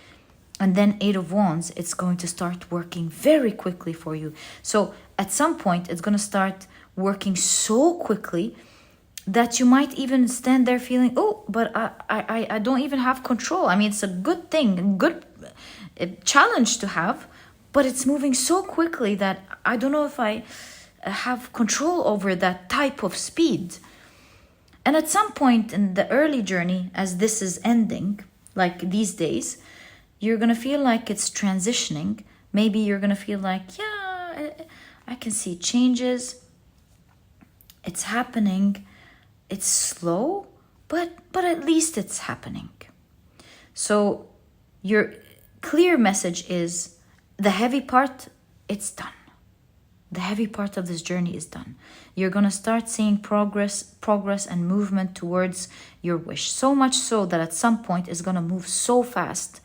And then 8 of Wands, it's going to start working very quickly for you. So at some point, it's going to start working so quickly that you might even stand there feeling, oh, but I don't even have control. I mean, it's a good thing, a good challenge to have, but it's moving so quickly that I don't know if I have control over that type of speed. And at some point in the early journey, as this is ending, like these days, you're going to feel like it's transitioning. Maybe you're going to feel like, yeah, I can see changes. It's happening. It's slow, but at least it's happening. So your clear message is the heavy part, it's done. The heavy part of this journey is done. You're going to start seeing progress and movement towards your wish. So much so that at some point it's going to move so fast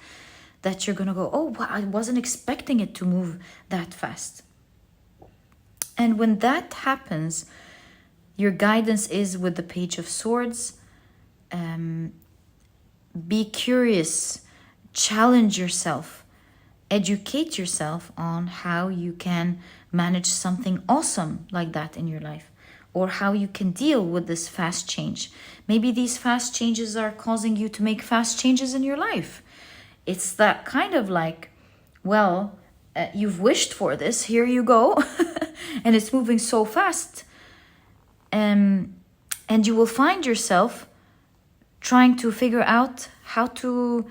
that you're going to go, oh, wow, I wasn't expecting it to move that fast. And when that happens, your guidance is with the Page of Swords. Be curious, challenge yourself, educate yourself on how you can manage something awesome like that in your life, or how you can deal with this fast change. Maybe these fast changes are causing you to make fast changes in your life. It's that kind of like, well, you've wished for this, here you go, and it's moving so fast. And you will find yourself trying to figure out how to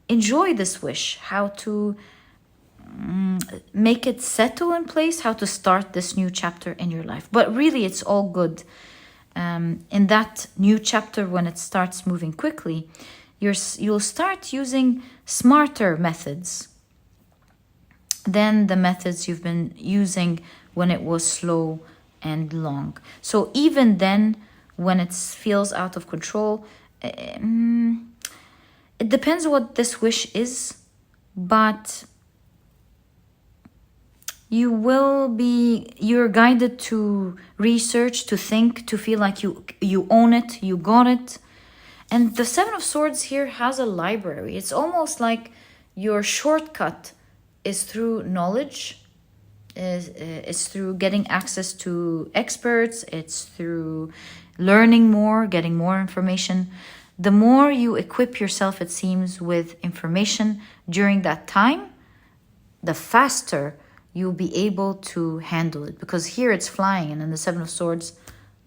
enjoy this wish, how to make it settle in place, how to start this new chapter in your life. But really, it's all good. In that new chapter, when it starts moving quickly, you'll start using smarter methods than the methods you've been using when it was slow and long. So even then, when it feels out of control, it depends what this wish is, but you're guided to research, to think, to feel like you own it, you got it. And the Seven of Swords here has a library. It's almost like your shortcut is through knowledge, is through getting access to experts, it's through learning more, getting more information. The more you equip yourself, it seems, with information during that time, the faster you'll be able to handle it. Because here it's flying, and in the Seven of Swords,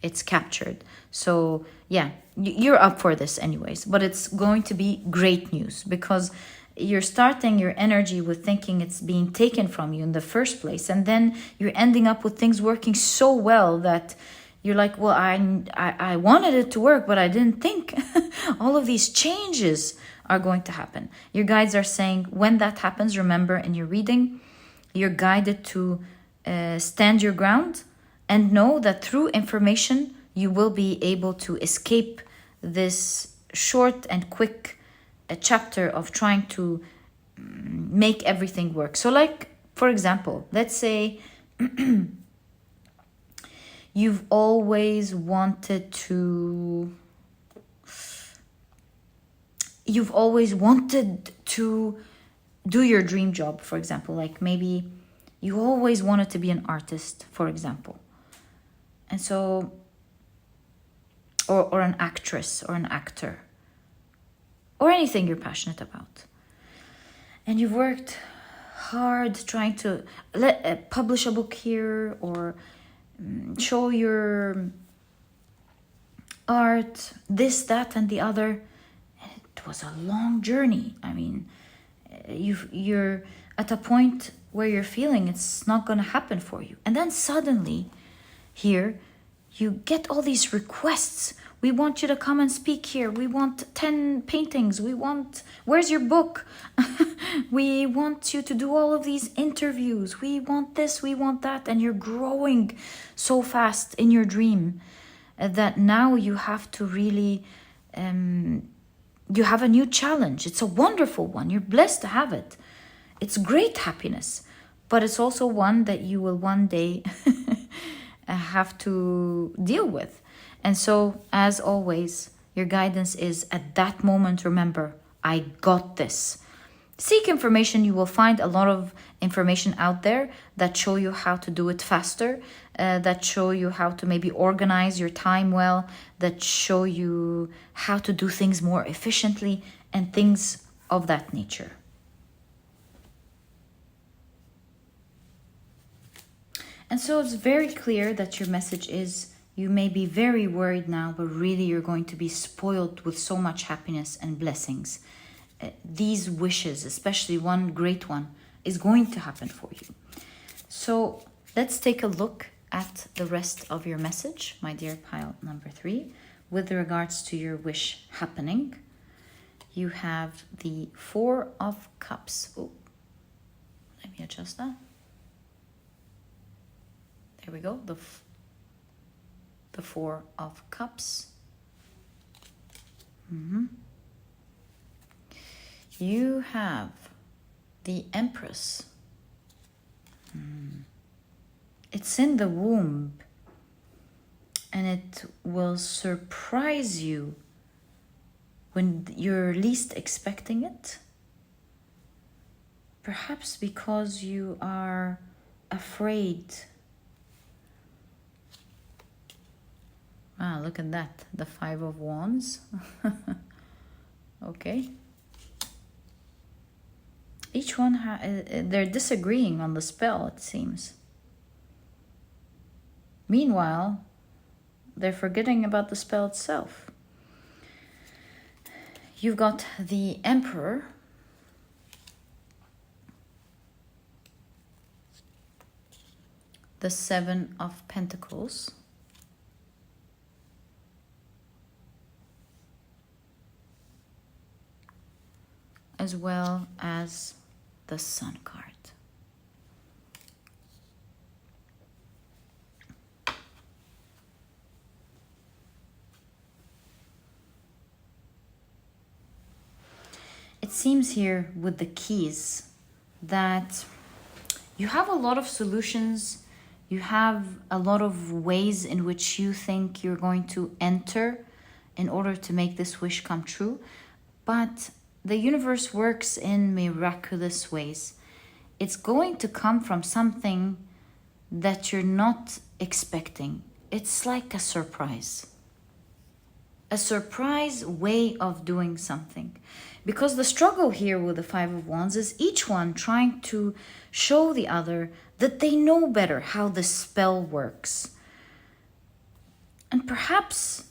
it's captured. So yeah, you're up for this anyways. But it's going to be great news, because you're starting your energy with thinking it's being taken from you in the first place. And then you're ending up with things working so well that you're like, well, I wanted it to work, but I didn't think all of these changes are going to happen. Your guides are saying when that happens, remember in your reading, you're guided to stand your ground and know that through information, you will be able to escape this short and quick chapter of trying to make everything work. So like, for example, let's say you've always wanted to do your dream job, for example. Like maybe you always wanted to be an artist, for example. And so, or an actress or an actor, or anything you're passionate about. And you've worked hard trying to publish a book here, or show your art, this, that, and the other. And it was a long journey. I mean, you're at a point where you're feeling it's not going to happen for you. And then suddenly, here, you get all these requests. We want you to come and speak here. We want 10 paintings. Where's your book? We want you to do all of these interviews. We want this, we want that. And you're growing so fast in your dream that now you have to really, you have a new challenge. It's a wonderful one. You're blessed to have it. It's great happiness, but it's also one that you will one day have to deal with. And so, as always, your guidance is at that moment, remember, I got this. Seek information. You will find a lot of information out there that show you how to do it faster, that show you how to maybe organize your time well, that show you how to do things more efficiently, and things of that nature. And so it's very clear that your message is, you may be very worried now, but really you're going to be spoiled with so much happiness and blessings. These wishes, especially one great one, is going to happen for you. So let's take a look at the rest of your message, my dear pile number 3, with regards to your wish happening. You have the 4 of Cups. Oh, let me adjust that. There we go. The 4 of Cups. You have the Empress. It's in the womb, and it will surprise you when you're least expecting it. Perhaps because you are afraid. Ah, look at that, the 5 of Wands. Okay. Each one, they're disagreeing on the spell, it seems. Meanwhile, they're forgetting about the spell itself. You've got the Emperor. the Seven of Pentacles. As well as the Sun card. It seems here with the keys that you have a lot of solutions, you have a lot of ways in which you think you're going to enter in order to make this wish come true, but the universe works in miraculous ways. It's going to come from something that you're not expecting. It's like a surprise. A surprise way of doing something. Because the struggle here with the Five of Wands is each one trying to show the other that they know better how the spell works. And perhaps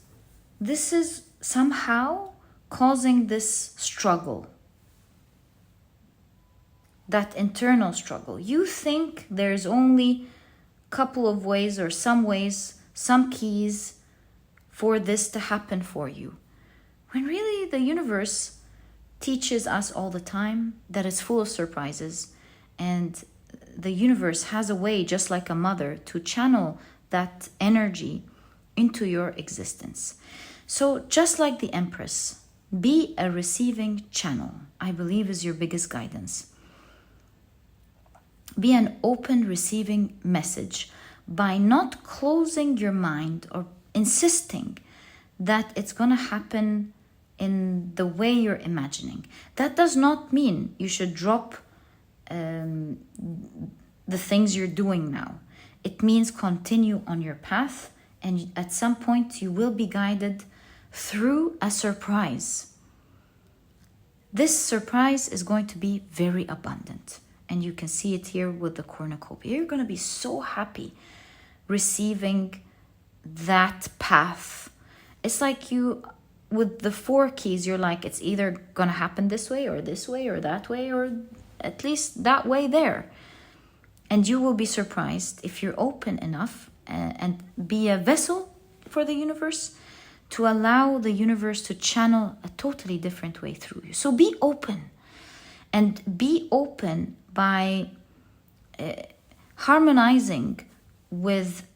this is somehow causing this struggle, that internal struggle. You think there's only a couple of ways or some ways, some keys for this to happen for you, when really the universe teaches us all the time that it's full of surprises, and the universe has a way, just like a mother, to channel that energy into your existence. So just like the Empress, be a receiving channel, I believe, is your biggest guidance. Be an open receiving message by not closing your mind or insisting that it's going to happen in the way you're imagining. That does not mean you should drop the things you're doing now. It means continue on your path, and at some point you will be guided through a surprise. This surprise is going to be very abundant, and you can see it here with the cornucopia. You're going to be so happy receiving that path. It's like you, with the 4 keys, you're like, it's either going to happen this way or that way, or at least that way there. And you will be surprised if you're open enough and be a vessel for the universe, to allow the universe to channel a totally different way through you. So be open, and be open by harmonizing with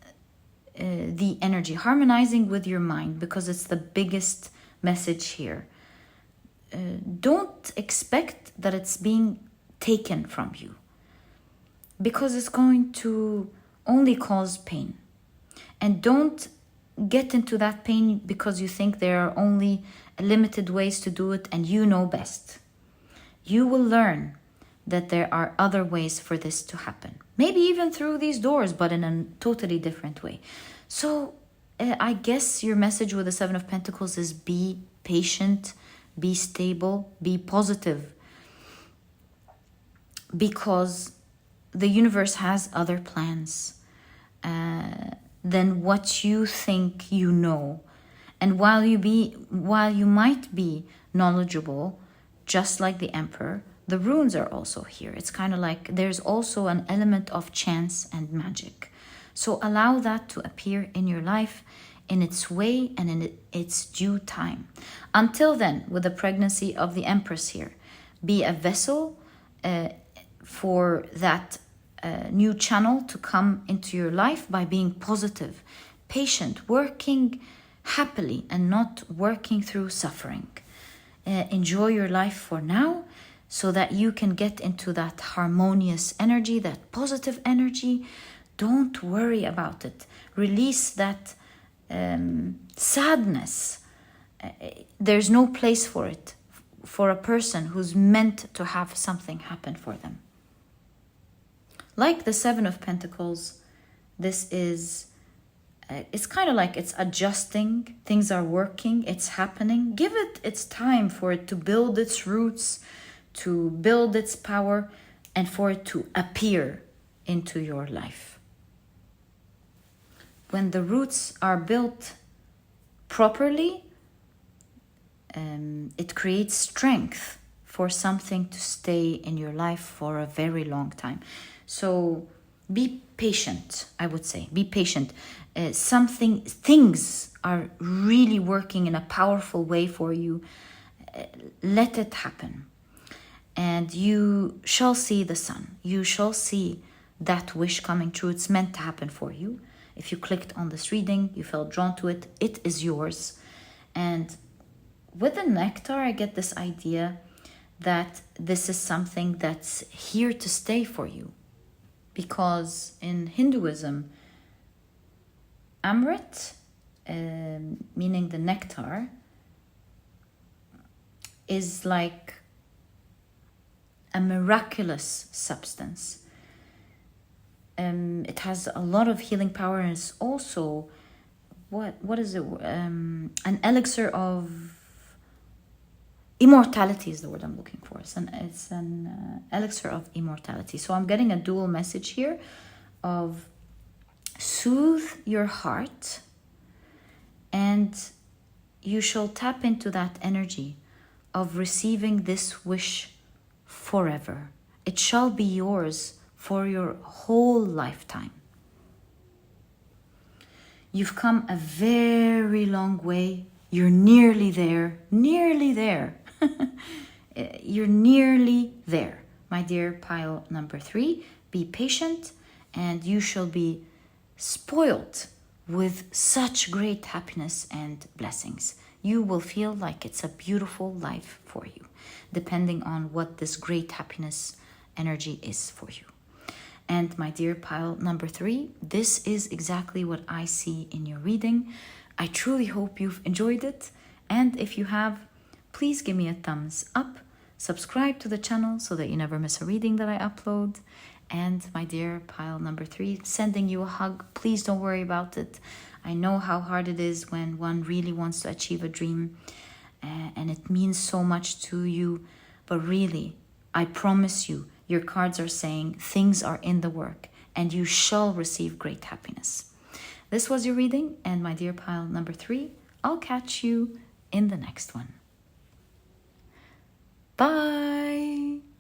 the energy, harmonizing with your mind, because it's the biggest message here. Don't expect that it's being taken from you, because it's going to only cause pain. And don't get into that pain because you think there are only limited ways to do it and you know best. You will learn that there are other ways for this to happen. Maybe even through these doors, but in a totally different way. So I guess your message with the 7 of Pentacles is be patient, be stable, be positive. Because the universe has other plans than what you think you know. And while you might be knowledgeable, just like the Emperor, the runes are also here. It's kind of like there's also an element of chance and magic. So allow that to appear in your life in its way and in its due time. Until then, with the pregnancy of the Empress here, be a vessel for that new channel to come into your life by being positive, patient, working happily and not working through suffering. Enjoy your life for now so that you can get into that harmonious energy, that positive energy. Don't worry about it. Release that sadness. There's no place for it for a person who's meant to have something happen for them. Like the 7 of Pentacles, this is, it's kind of like it's adjusting. Things are working, it's happening. Give it its time for it to build its roots, to build its power, and for it to appear into your life. When the roots are built properly, it creates strength for something to stay in your life for a very long time. So be patient, I would say. Be patient. Things are really working in a powerful way for you. Let it happen. And you shall see the sun. You shall see that wish coming true. It's meant to happen for you. If you clicked on this reading, you felt drawn to it, it is yours. And with the nectar, I get this idea that this is something that's here to stay for you. Because in Hinduism, Amrit, meaning the nectar, is like a miraculous substance. It has a lot of healing power, and it's also what is it? An elixir of immortality is the word I'm looking for. It's an elixir of immortality. So I'm getting a dual message here of soothe your heart, and you shall tap into that energy of receiving this wish forever. It shall be yours for your whole lifetime. You've come a very long way. You're nearly there. Nearly there. You're nearly there. My dear pile number 3, be patient, and you shall be spoiled with such great happiness and blessings. You will feel like it's a beautiful life for you, depending on what this great happiness energy is for you. And my dear pile number 3, this is exactly what I see in your reading. I truly hope you've enjoyed it. And if you have, please give me a thumbs up. Subscribe to the channel so that you never miss a reading that I upload. And my dear pile number 3, sending you a hug. Please don't worry about it. I know how hard it is when one really wants to achieve a dream. And it means so much to you. But really, I promise you, your cards are saying things are in the work and you shall receive great happiness. This was your reading, and my dear pile number 3, I'll catch you in the next one. Bye.